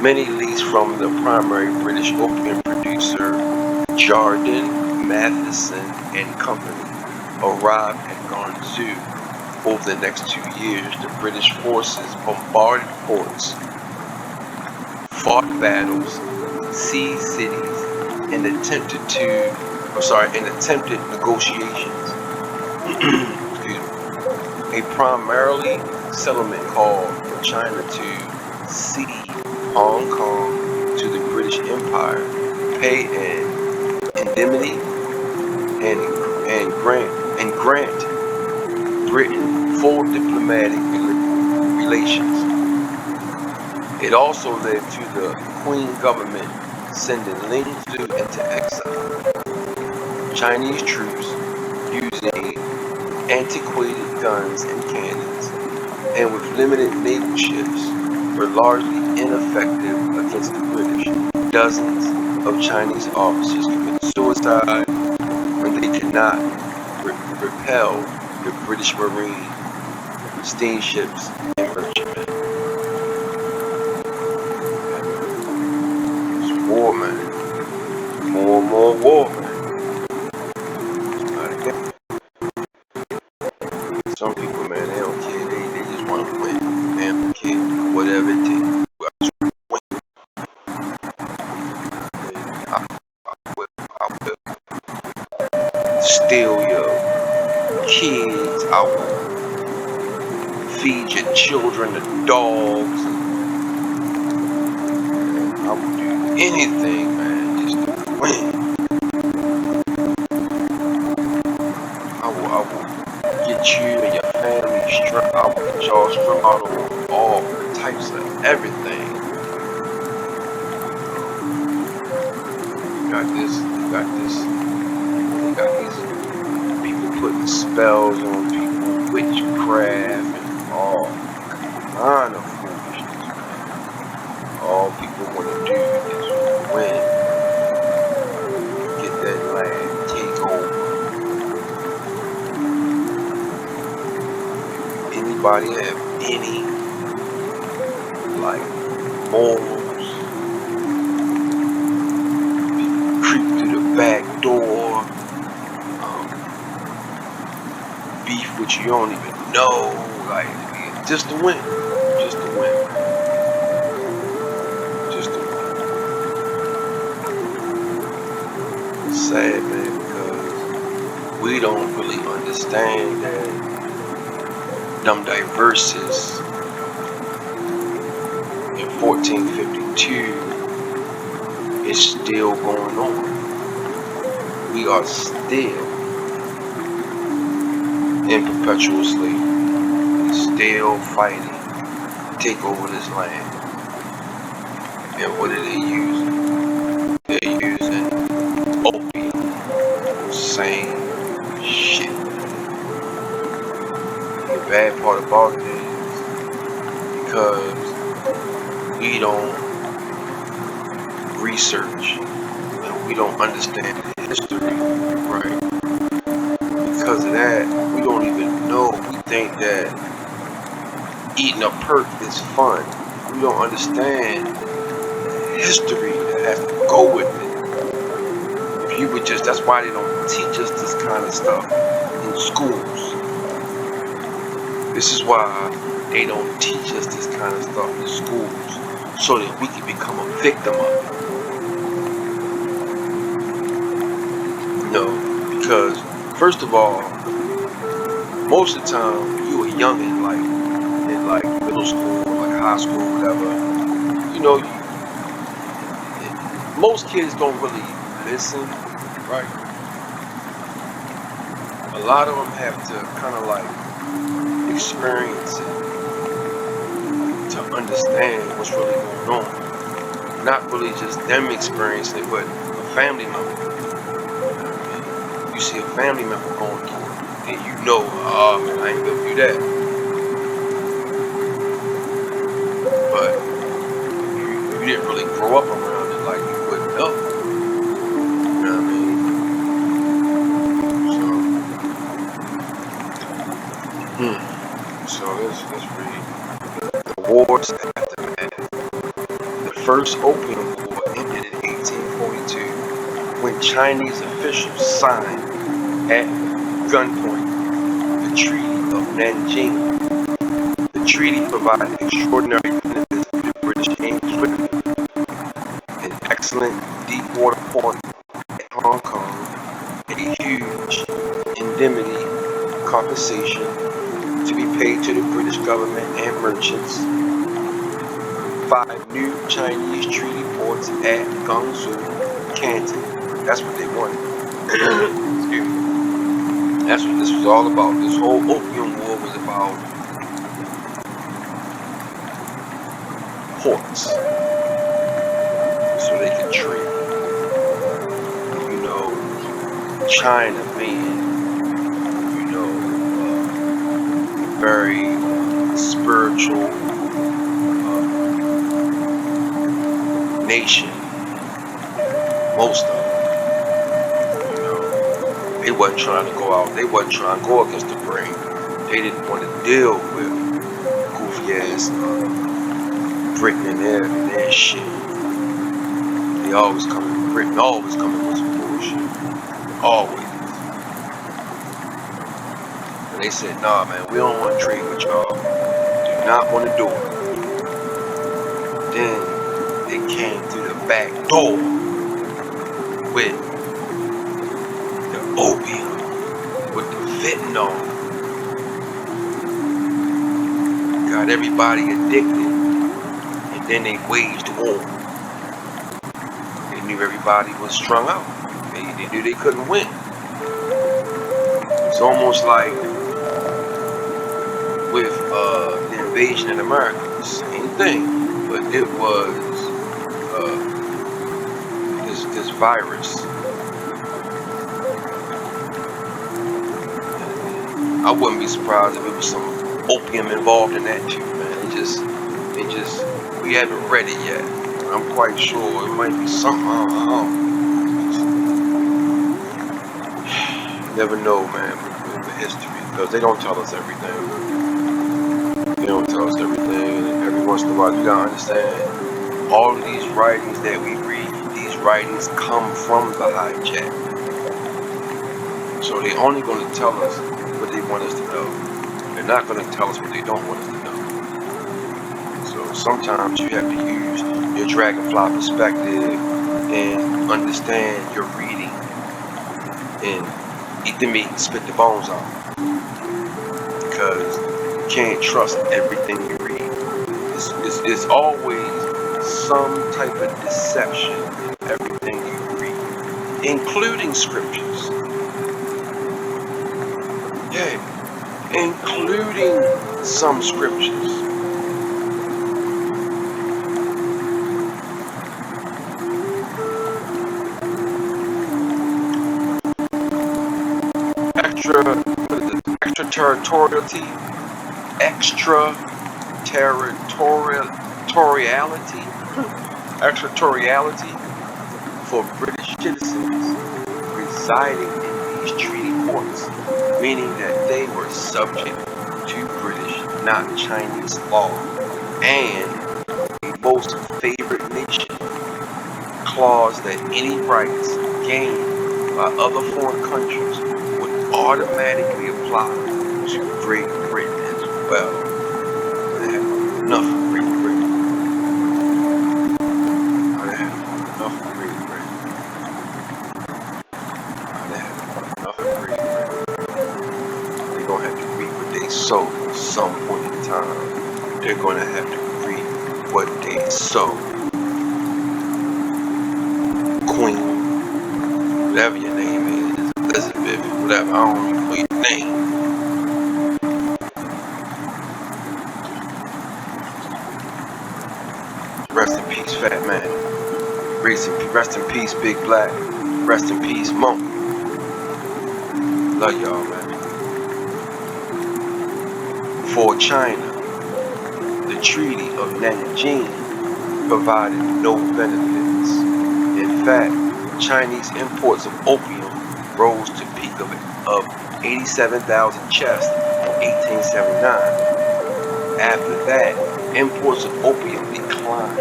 many leased from the primary British opium producer Jardine, Matheson and Company, arrived at Guangzhou. Over the next 2 years, the British forces bombarded ports, fought battles, seized cities, and attempted negotiations. A primarily settlement called for China to cede Hong Kong to the British Empire, pay an indemnity, and grant Britain full diplomatic relations. It also led to the Queen government sending Ling Zu into exile. Chinese troops using antiquated guns and cannons, and with limited naval ships, were largely ineffective against the British. Dozens of Chinese officers committed suicide when they could not repel the British Marine, steamships, and merchantmen. It's war, man. More and more war, man. Some people, man, they don't care. They just want to win. They don't care. Whatever it takes. I will steal your kids feed your children to dogs. I would do anything, man, just to win. I will get you and your family strung. I will get y'all strung out on all types of everything. You got these people putting spells on people, witchcraft, and all kind of foolishness, man. All people want to do is win, get that land, take over. Anybody have any, like, morals? Creep through the back door, beef which you don't even know, like, just to win, just to win, just to win. It's sad, man, because we don't really understand that them diverses in 1452 is still going on. We are still in perpetual slavery, still fighting to take over this land. And what are they using? They're using opium. Same shit. The bad part about it is because we don't research and we don't understand the history, right? Because of that, we don't even know. We think that eating a perk is fun. We don't understand the history that has to go with it. If you would just, that's why they don't teach us this kind of stuff in schools. This is why they don't teach us this kind of stuff in schools, so that we can become a victim of it. No, because first of all, most of the time when you were young in like middle school, like high school, whatever, you know, most kids don't really listen, right? A lot of them have to kind of like experience it to understand what's really going on. Not really just them experiencing it, but a family member. You see a family member going through it, and you know, oh man, I ain't gonna do that. But you didn't really grow up around it, like you wouldn't know. You know what I mean? So let's read. The war's aftermath. The first Opium War ended in 1842 when Chinese officials signed at gunpoint the Treaty of Nanjing. The treaty provided extraordinary benefits to the British and Britain, an excellent deep water port at Hong Kong, a huge indemnity compensation to be paid to the British government and merchants, 5 new Chinese treaty ports at Guangzhou, Canton. That's what they wanted. Excuse me. That's what this was all about. This whole Opium War was about ports, so they could trade. You know, China being, you know, very spiritual nation. Most of them. They wasn't trying to go out. They wasn't trying to go against the grain. They didn't want to deal with goofy ass Britain and their shit. They always coming. Britain always coming with some bullshit. Always. And they said, nah, man, we don't want to trade with y'all. Do not want to do it. Then they came through the back door with opium, with the fentanyl, got everybody addicted, and then they waged war. They knew everybody was strung out. They knew they couldn't win. It's almost like with the invasion in America, same thing, but it was this virus. I wouldn't be surprised if it was some opium involved in that too, man. It just, we haven't read it yet. I'm quite sure it might be something. I don't know. Never know, man, with history, because they don't tell us everything. They don't tell us everything, and every once in a while, you gotta understand, all of these writings that we read, these writings come from the hijack. So they're only going to tell us what they want us to know. They're not going to tell us what they don't want us to know. So sometimes you have to use your dragonfly perspective and understand your reading and eat the meat and spit the bones out. Because you can't trust everything you read. It's always some type of deception in everything you read, including scriptures. Yeah, including some scriptures. Extraterritoriality for British citizens residing in these treaty ports, meaning that they were subject to British, not Chinese law, and a most favored nation clause that any rights gained by other foreign countries would automatically apply to Great Britain as well. They have enough of Great Britain. They have enough of Great Britain. They have enough of Great Britain. They're going to have to reap what they sow at some point in time. They're going to have to reap what they sow. Queen, whatever your name is, Elizabeth, whatever, I don't even know your name. Rest in peace, fat man. Rest in peace, Big Black. Rest in peace, Monk. Love y'all, man. For China, the Treaty of Nanjing provided no benefits. In fact, Chinese imports of opium rose to a peak of 87,000 chests in 1879. After that, imports of opium declined,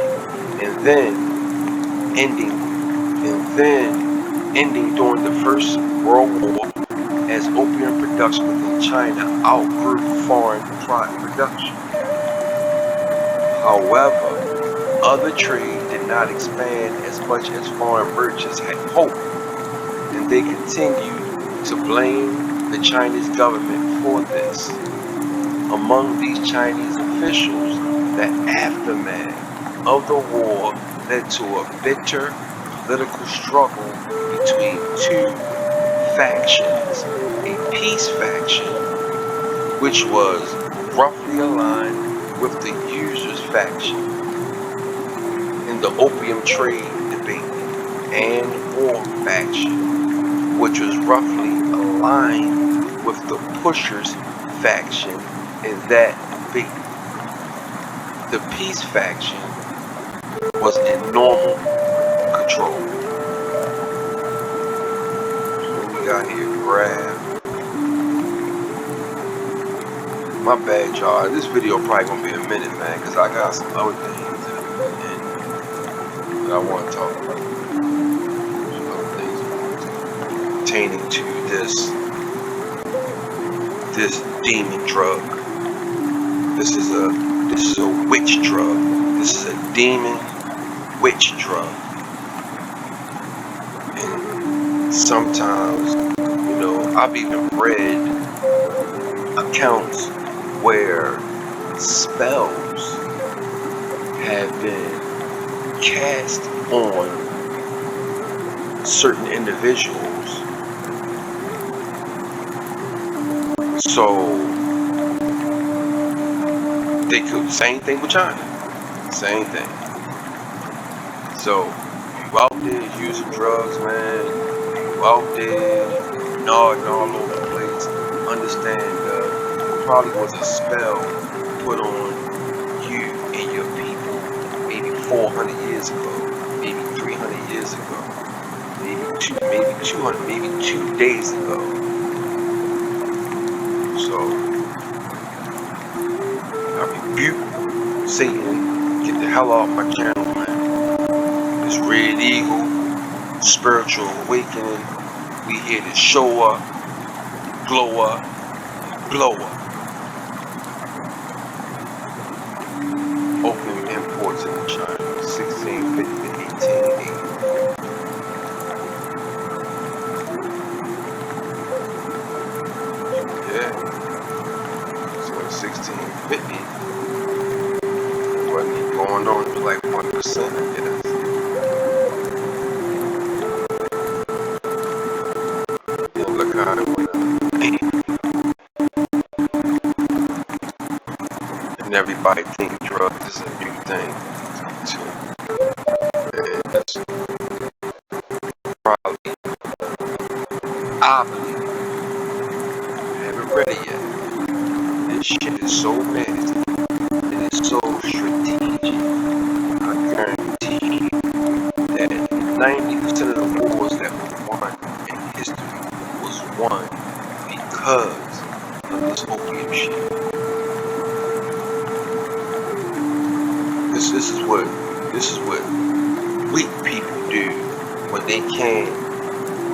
and then ending during the First World War, as opium production within China outgrew foreign production. However, other trade did not expand as much as foreign merchants had hoped, and they continued to blame the Chinese government for this. Among these Chinese officials, the aftermath of the war led to a bitter political struggle between two factions. A peace faction, which was roughly aligned with the users faction in the opium trade debate, and war faction, which was roughly aligned with the pushers faction in that debate. The peace faction was in normal control. So we got here, grab. My bad, y'all. This video probably gonna be a minute, man, because I got some other things that I want to talk about. Some other things pertaining to this demon drug. This is a witch drug. This is a demon witch drug. And sometimes, I've even read accounts where spells have been cast on certain individuals. So they could, same thing with China, same thing. So you out there using drugs, man, you out there nodding all over the place, understand it probably was a spell put on you and your people maybe 400 years ago, maybe 300 years ago, maybe 200, maybe 2 days ago. So I rebuke Satan, get the hell off my channel, man. It's Red Eagle, Spiritual Awakening. We here to show up, glow up, blow up. Opium imports in China, 1650 to 1880. Yeah. So in 1650, wasn't even going on to like 1%, I guess. Then look how it went up. And everybody think drugs is a new thing. And that's probably, I believe, I haven't read it yet. This shit is so nasty. It is so strategic. I guarantee you that 90% of the wars that were won in history was won because of this opium shit. This is what weak people do when they can't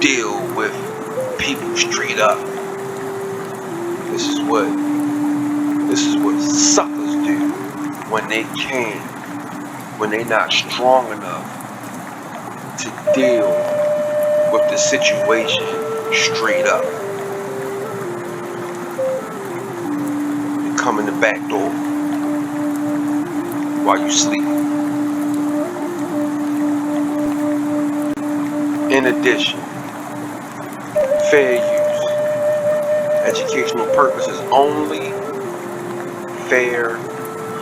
deal with people straight up. This is what suckers do when they're not strong enough to deal with the situation straight up. They come in the back door while you sleep. In addition, fair use. Educational purposes only. Fair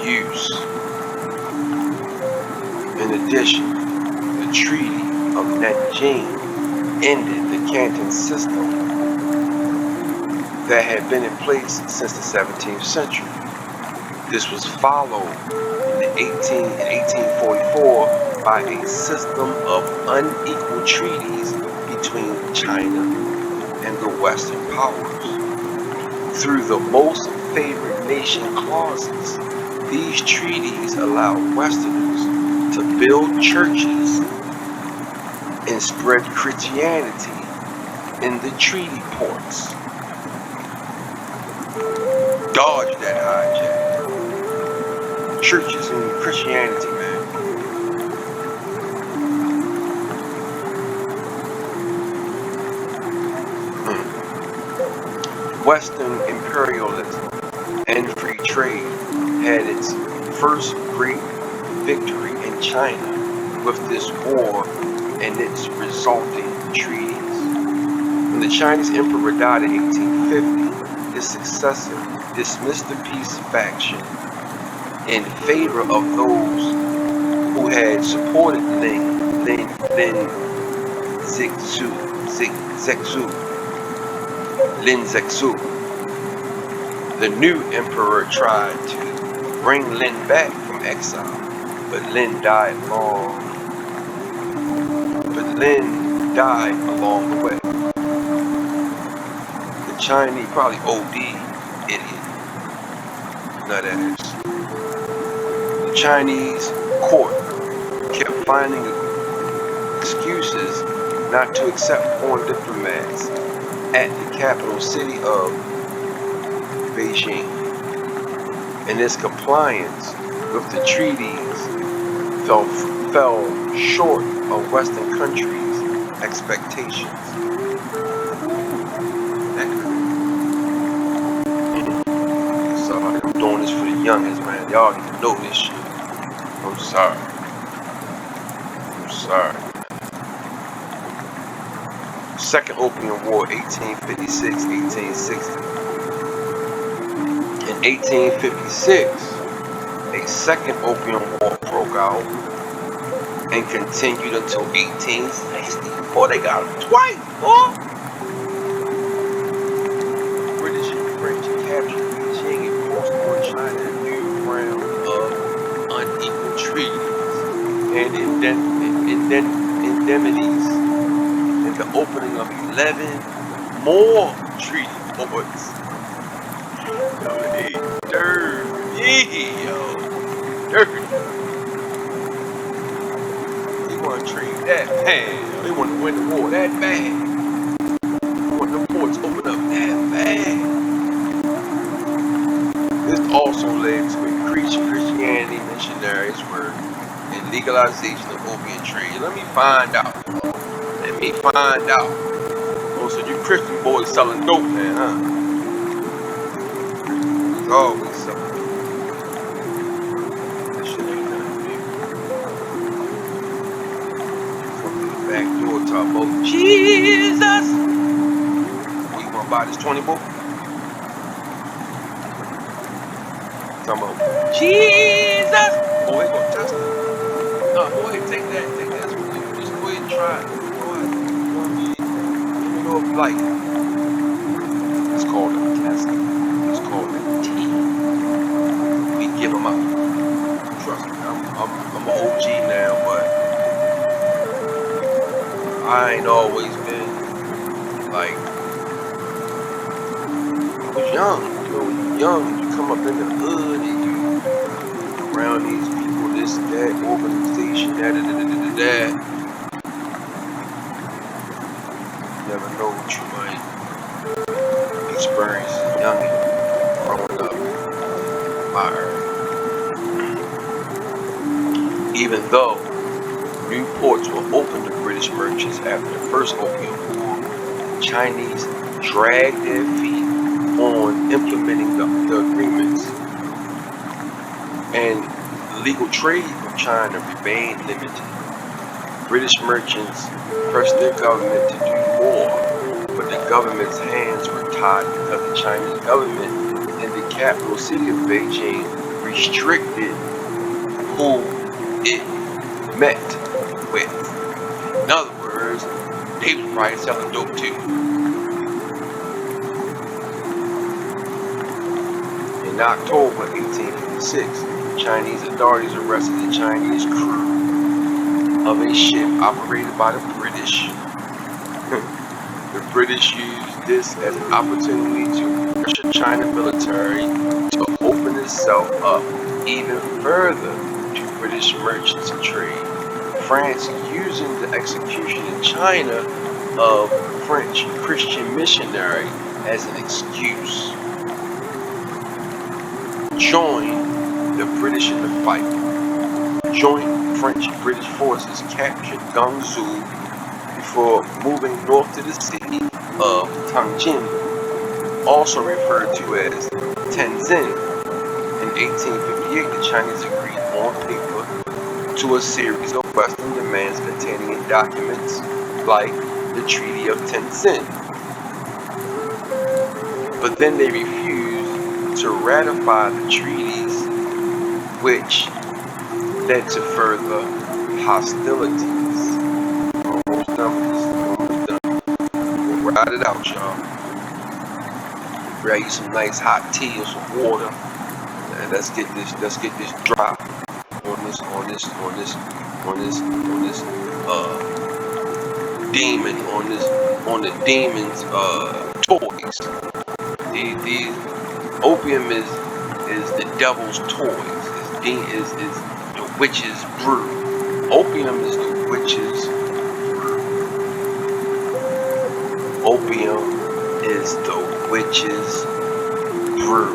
use. In addition, the Treaty of Nanjing ended the Canton system that had been in place since the 17th century. This was followed in 1844 by a system of unequal treaties between China and the Western powers. Through the most favored nation clauses, these treaties allowed Westerners to build churches and spread Christianity in the treaty ports. Dodge that hijack. Churches and Christianity, man. Western imperialism and free trade had its first great victory in China with this war and its resulting treaties. When the Chinese emperor died in 1850, his successor dismissed the peace faction in favor of those who had supported Lin Zexu. The new emperor tried to bring Lin back from exile, but Lin died along the way. The Chinese probably OD, idiot, nut ass. The Chinese court kept finding excuses not to accept foreign diplomats at the capital city of Beijing, and its compliance with the treaties fell short of Western countries' expectations. So I'm doing this for the youngins, man. Y'all need to know this shit. I'm sorry. I'm sorry. Second Opium War, 1856, 1860. In 1856, a second Opium War broke out and continued until 1860. Boy, they got them twice, boy. British and French captured Beijing and forced on China a new round of unequal treaties and indemnities, and the opening of 11 more treaty ports. Yo, they dirty, yo. Dirty. They want to trade that bad. They want to win the war that bad. They want the ports open up that bad. This also led to increased Christianity missionaries were and legalization of opium trade. Let me find out. Let me find out. Oh, so you Christian boys selling dope, man, huh? It's always selling dope. That shit ain't nothing big. Come to the back door, talk about Jesus. What, you wanna buy this 20 book? Talking about Jesus. Oh, they gonna test it. No, go ahead, take that. Take that. Just go ahead and try it. Go ahead. Let me know if you like it. It's called a test. It's called a tea. We give them out. Trust me, I'm an OG now, but I ain't always been like, I was young. You know, when you're young, you come up in the hood and you around these people, this, that, organization, that. You never know what you might experience as a youngin' growing up in my area. Even though new ports were opened to British merchants after the First Opium War, Chinese dragged their feet on implementing the agreements, and legal trade from China remained limited. British merchants pressed their government to do more, but the government's hands were tied because the Chinese government in the capital city of Beijing restricted who it met with. In other words, they was probably selling dope too. In October 1856, Chinese authorities arrested the Chinese crew of a ship operated by the British. The British used this as an opportunity to pressure China military to open itself up even further to British merchants and trade. France, using the execution in China of French Christian missionary as an excuse, joined the British in the fight. Joint French-British forces captured Guangzhou before moving north to the city of Tianjin, also referred to as Tenzin. In 1858, the Chinese agreed on paper to a series of Western demands containing in documents like the Treaty of Tenzin. But then they refused to ratify the treaties, which led to further hostilities. Almost done. We'll ride it out, y'all. Grab you some nice hot tea or some water, and let's get this dry on the demon's toys. These opium is the devil's toys. Is the witch's brew. Opium is the witch's brew. Opium is the witch's brew.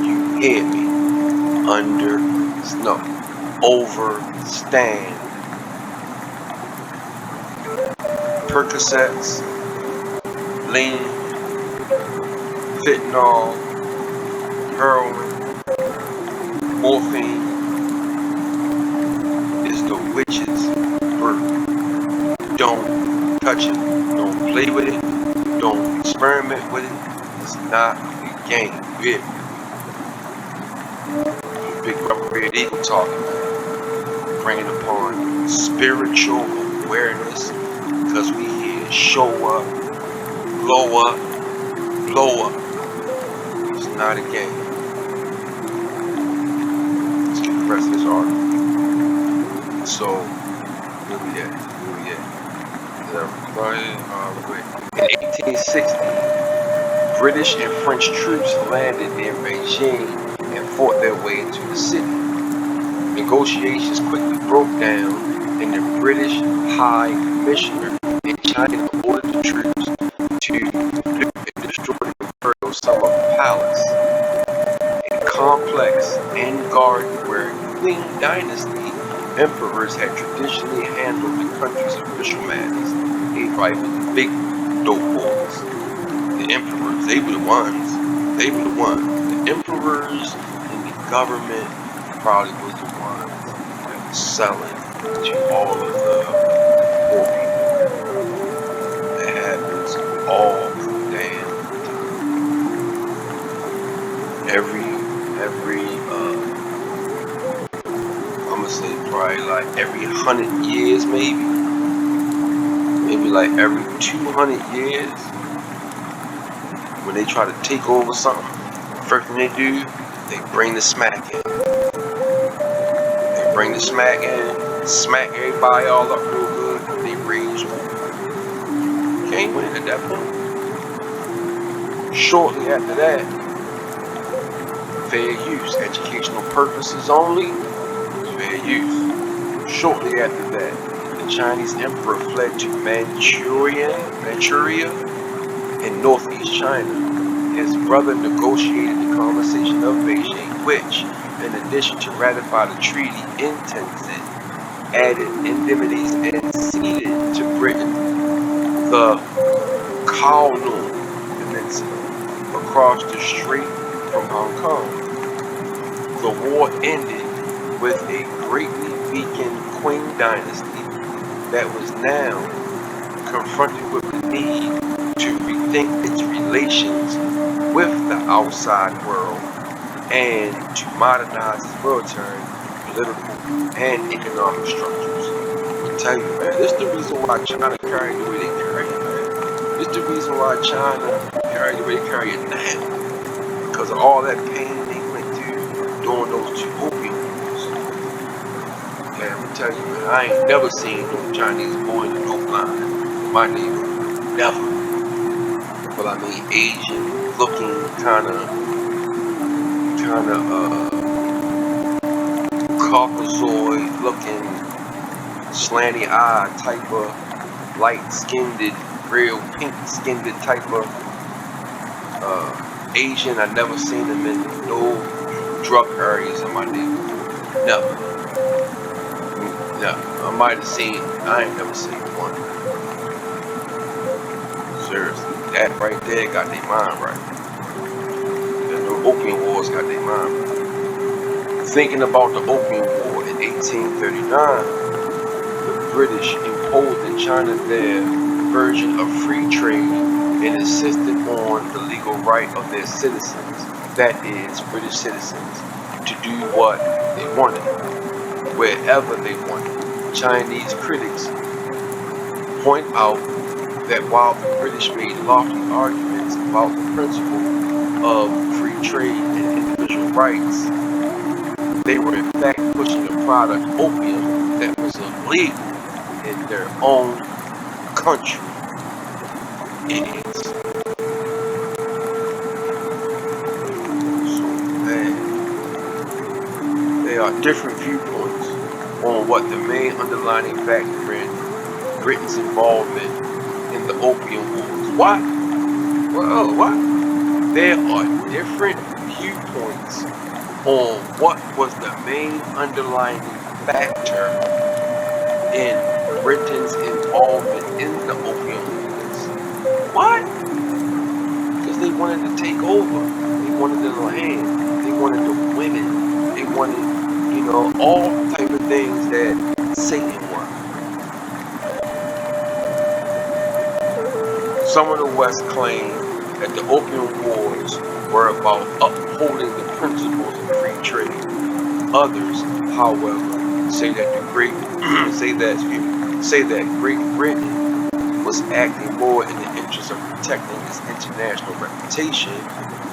You hear me? Overstand. Percocets, lean, fentanyl, heroin, Morphine is the witch's brew. Don't touch it. Don't play with it. Don't experiment with it. It's not a game. Really. Big Brother Red Eagle talking, man. Bringing upon spiritual awareness, because we here to show up, blow up, blow up. It's not a game. Let's get the rest of this article. So, where we at? In 1860, British and French troops landed in Beijing and fought their way into the city. Negotiations quickly broke down, and the British High Commissioner in China ordered the troops to loot and destroy the Imperial Summer Palace, a complex and garden where Qing Dynasty emperors had traditionally handled the country's official matters. They probably were the big dope boys. The emperors, they were the ones. The emperors and the government probably was the ones that were selling to all of the poor people. That happens all the damn time. Every I'm gonna say probably like every 100 years, maybe like every 200 years, when they try to take over something, first thing they do, they bring the smack in. Smack everybody all up real good, and they rage over. Can't win at that point. Shortly after that, fair use, educational purposes only, fair use. Shortly after that, the Chinese emperor fled to Manchuria in northeast China. His brother negotiated the Constitution of Beijing, which, in addition to ratify the treaty in Tenzin, added indemnities and ceded to Britain the Kowloon Peninsula across the strait from Hong Kong. The war ended with a greatly weakened Qing dynasty that was now confronted with the need to rethink its relations with the outside world and to modernize its military, political, and economic structures. I tell you, man, this is the reason why China carried the way they carry it, man. This is the reason why China carried the way they carry it now. Because of all that pain they went through during those 2 OPIUM wars. Yeah, I'm tell you, man, I ain't never seen no Chinese boy in the dope line in my neighborhood. Never. But I mean, Asian looking kind of Caucasoid looking, slanty eye type of light skinned, real pink skinned type of Asian. I never seen them in no drug areas in my neighborhood. Never. I might have seen, I ain't never seen one. Seriously, that right there got their mind right. The Opium Wars got their mind right. Thinking about the Opium War in 1839, the British imposed in China their version of free trade and insisted on the legal right of their citizens, that is, British citizens, to do what they wanted, wherever they wanted. Chinese critics point out that while the British made lofty arguments about the principle of free trade and individual rights, they were in fact pushing a product, opium, that was illegal in their own country. Idiots. So, man, there are different viewpoints on what the main underlying factor in Britain's involvement in the Opium Wars. What? Well, what? There are different viewpoints on what was the main underlying factor in Britain's involvement in the Opium Wars. What? Because they wanted to take over. They wanted the land. They wanted the women. They wanted Some of the West claim that the Opium Wars were about upholding the principles of free trade. Others, however, say that Great Britain was acting more in the interest of protecting its international reputation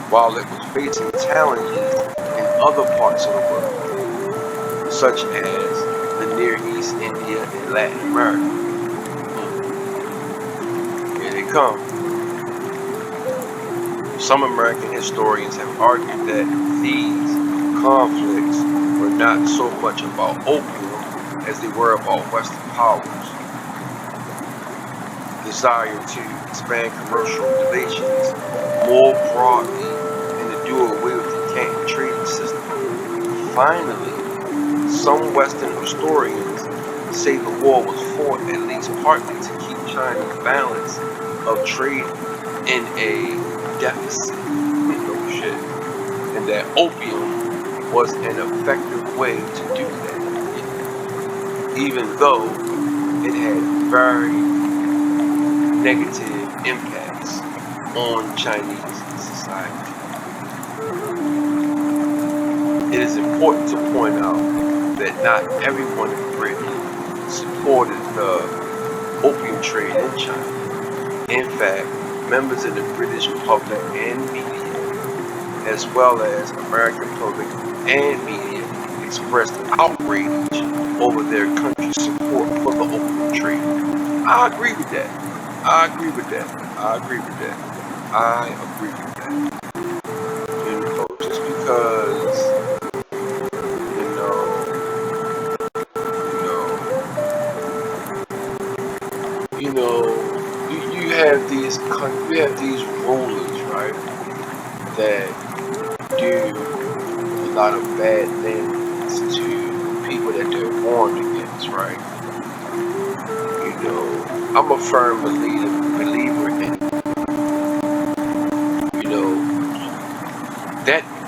while it was facing challenges in other parts of the world, such as the Near East, India, and Latin America. Here they come. Some American historians have argued that these conflicts were not so much about opium as they were about Western powers' desire to expand commercial relations more broadly and to do away with the Canton trading system. Finally, some Western historians say the war was fought at least partly to keep China's balance of trade in a deficit. No shit. And that opium was an effective way to do that, even though it had very negative impacts on Chinese society. It is important to point out that not everyone in Britain supported the opium trade in China. In fact, members of the British public and media, as well as American public and media, expressed outrage over their country's support for the opium trade. I agree with that. I agree with that. You know, just because, you have these rulers, right, that do a lot of bad things to people that they're warned against, right? I'm a firm believer in,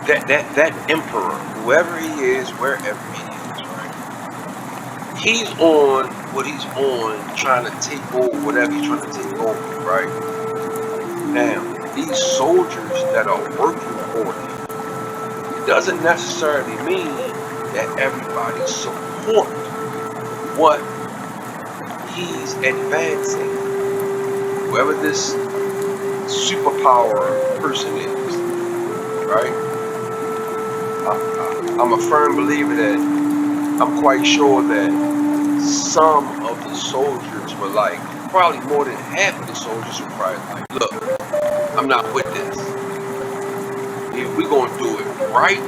that emperor, whoever he is, wherever he is, right? He's on what he's on, trying to take over whatever he's trying to take over, right? Now, these soldiers that are working for him, it doesn't necessarily mean that everybody support what he's advancing, whoever this superpower person is, right? I'm a firm believer that I'm quite sure that some of the soldiers were like, probably more than half of the soldiers were probably like, look, I'm not with this. If we're going to do it right,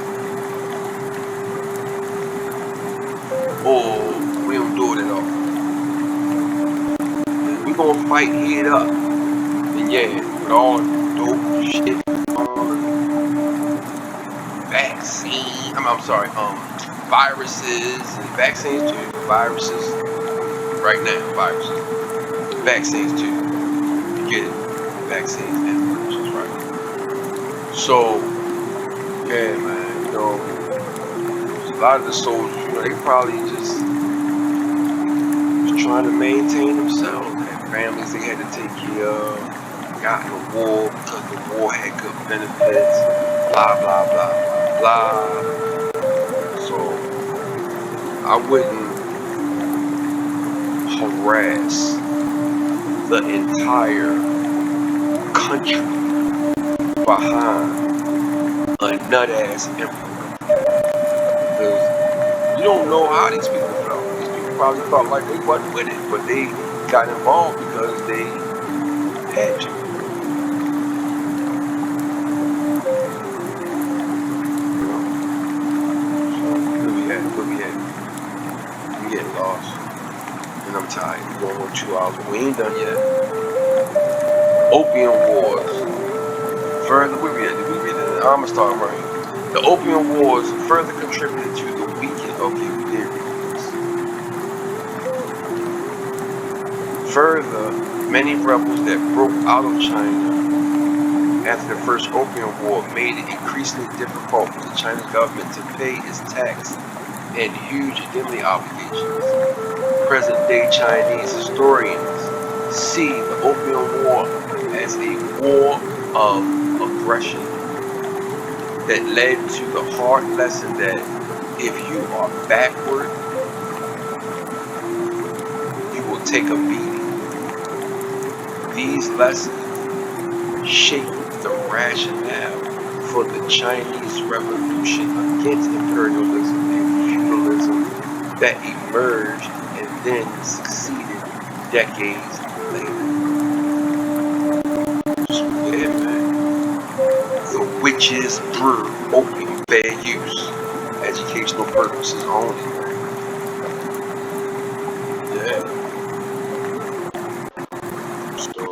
or we don't do it at all. We're going to fight head up. And yeah, with all dope shit on vaccine, viruses and vaccines too. Viruses, right now, viruses. Vaccines too. You get it. Vaccines and viruses, right? So, yeah, man, a lot of the soldiers, they probably just was trying to maintain themselves. They had families they had to take care of. Got in the war because the war had good benefits. Blah, blah, blah, blah, blah. So, I wouldn't harass the entire country behind a nut-ass emperor. Because you don't know how these people felt. These people probably felt like they wasn't with it, but they got involved because they had to. I'm getting lost. And I'm tired. We're going on 2 hours. We ain't done yet. Opium Wars. Further, where we at? Did we read it? I'm gonna start right. The Opium Wars further contributed to the weakening. Okay, we did read this. Further, many rebels that broke out of China after the first Opium War made it increasingly difficult for the Chinese government to pay its tax and huge indemnity obligations. Present-day Chinese historians see the Opium War as a war of aggression that led to the hard lesson that if you are backward, you will take a beating. These lessons shaped the rationale for the Chinese Revolution against imperialism and feudalism that emerged and then succeeded decades later. So yeah, man. The witches brew, opium fair use, educational purposes only, man. Yeah. So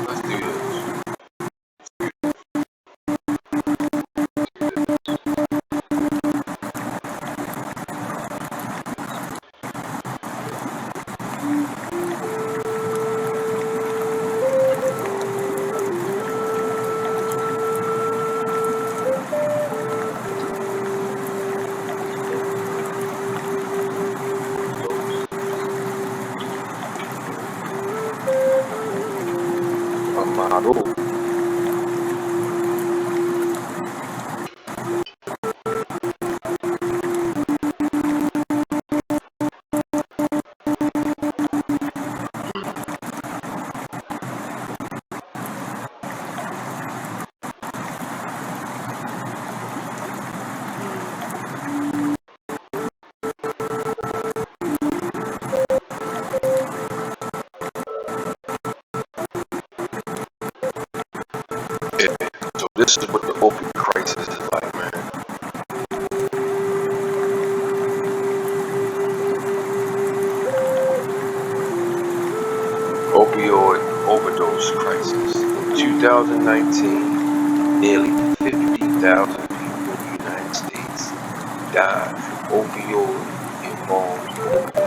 let's do this. Amado. So this is what the opioid crisis is like, man. Opioid overdose crisis. In 2019, nearly 50,000 people in the United States died from opioid-involved overdose.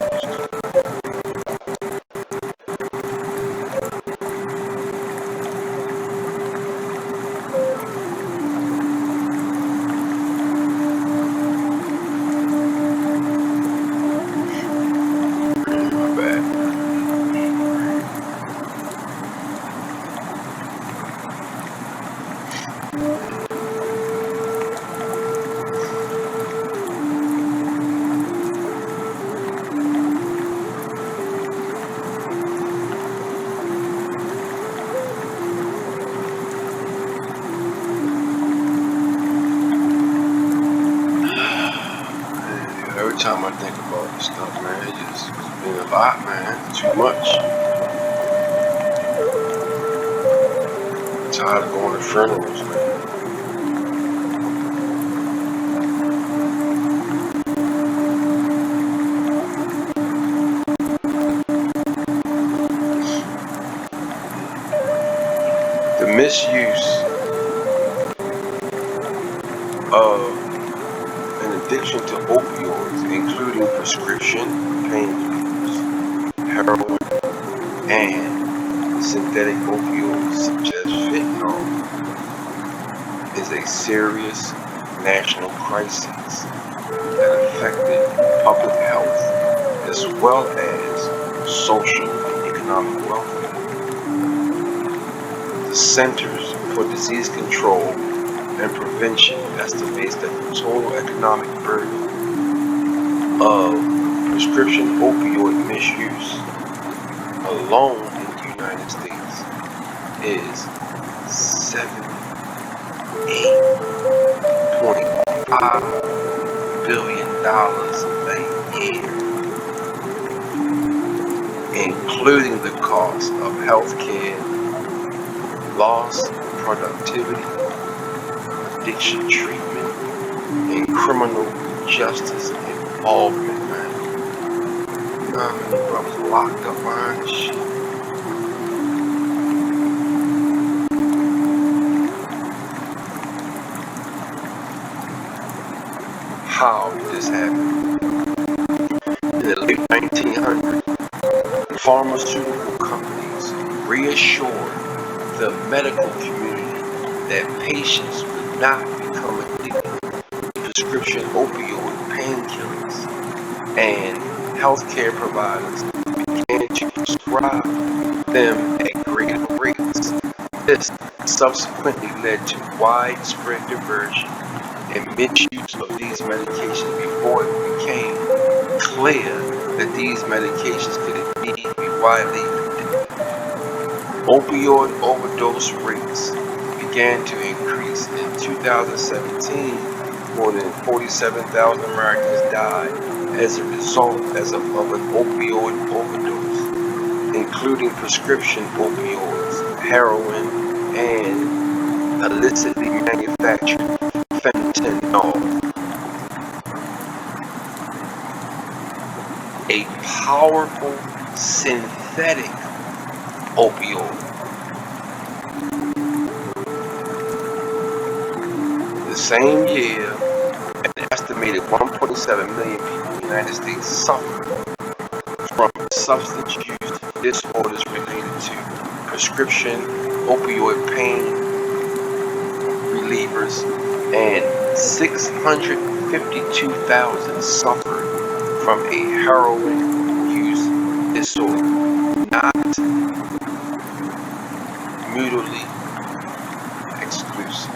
Every time I think about this stuff, man, it's been a lot, man. Too much. I'm tired of going to funerals, man. The misuse of an addiction to opioids, including prescription painkillers, heroin, and synthetic opioids such as fentanyl, is a serious national crisis that affected public health as well as social and economic welfare. The Centers for Disease Control and Prevention estimates that the total economic burden of prescription opioid misuse alone in the United States is $78.5 billion a year, including the cost of health care, lost productivity, addiction treatment, and criminal justice involvement, man. You know how many brothers locked up behind this shit? How did this happen? In the late 1900s, pharmaceutical companies reassured the medical community that patients would not become addicted to prescription opioid painkillers, and healthcare providers began to prescribe them at greater rates. This subsequently led to widespread diversion and misuse of these medications before it became clear that these medications could indeed be widely addictive. Opioid overdose rates began to increase. In 2017, more than 47,000 Americans died as a result of an opioid overdose, including prescription opioids, heroin, and illicitly manufactured fentanyl, a powerful synthetic opioid. The same year, an estimated 1.7 million people in the United States suffered from substance use disorders related to prescription opioid pain relievers, and 652,000 suffered from a heroin use disorder, not mutually exclusive.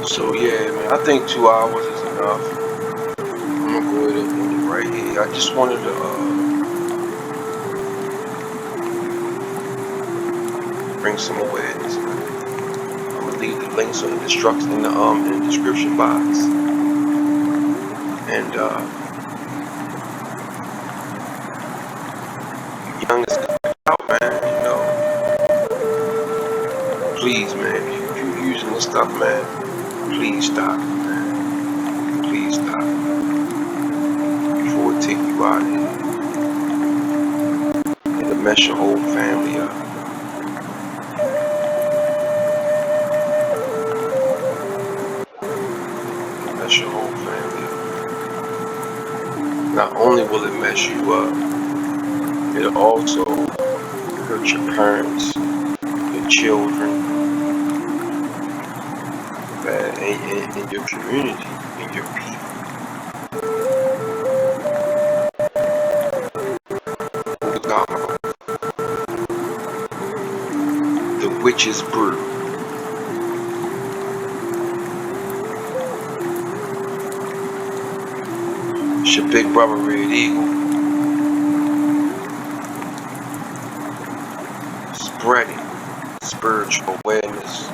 So yeah, man, I think 2 hours is enough. I'm gonna go ahead and end it right here. I just wanted to bring some awareness. I'm gonna leave the links on the in the description box. And young is out, man. You know, please, man, if you're using this stuff, man, please stop, man. Please stop before it take you out and to mess your whole family up. Mess your whole family up. Not only will it mess you up, it'll also hurt your parents, your children, in your community, in your people. The witch's brew. It's your big brother Red Eagle. Spreading spiritual awareness.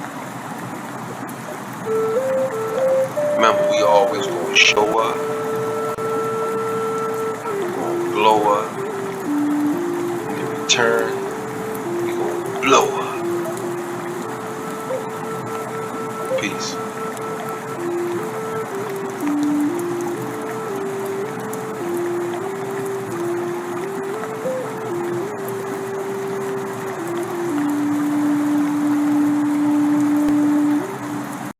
Remember, we always gonna show up, we're gonna blow up, and in return, we gonna blow up. Peace.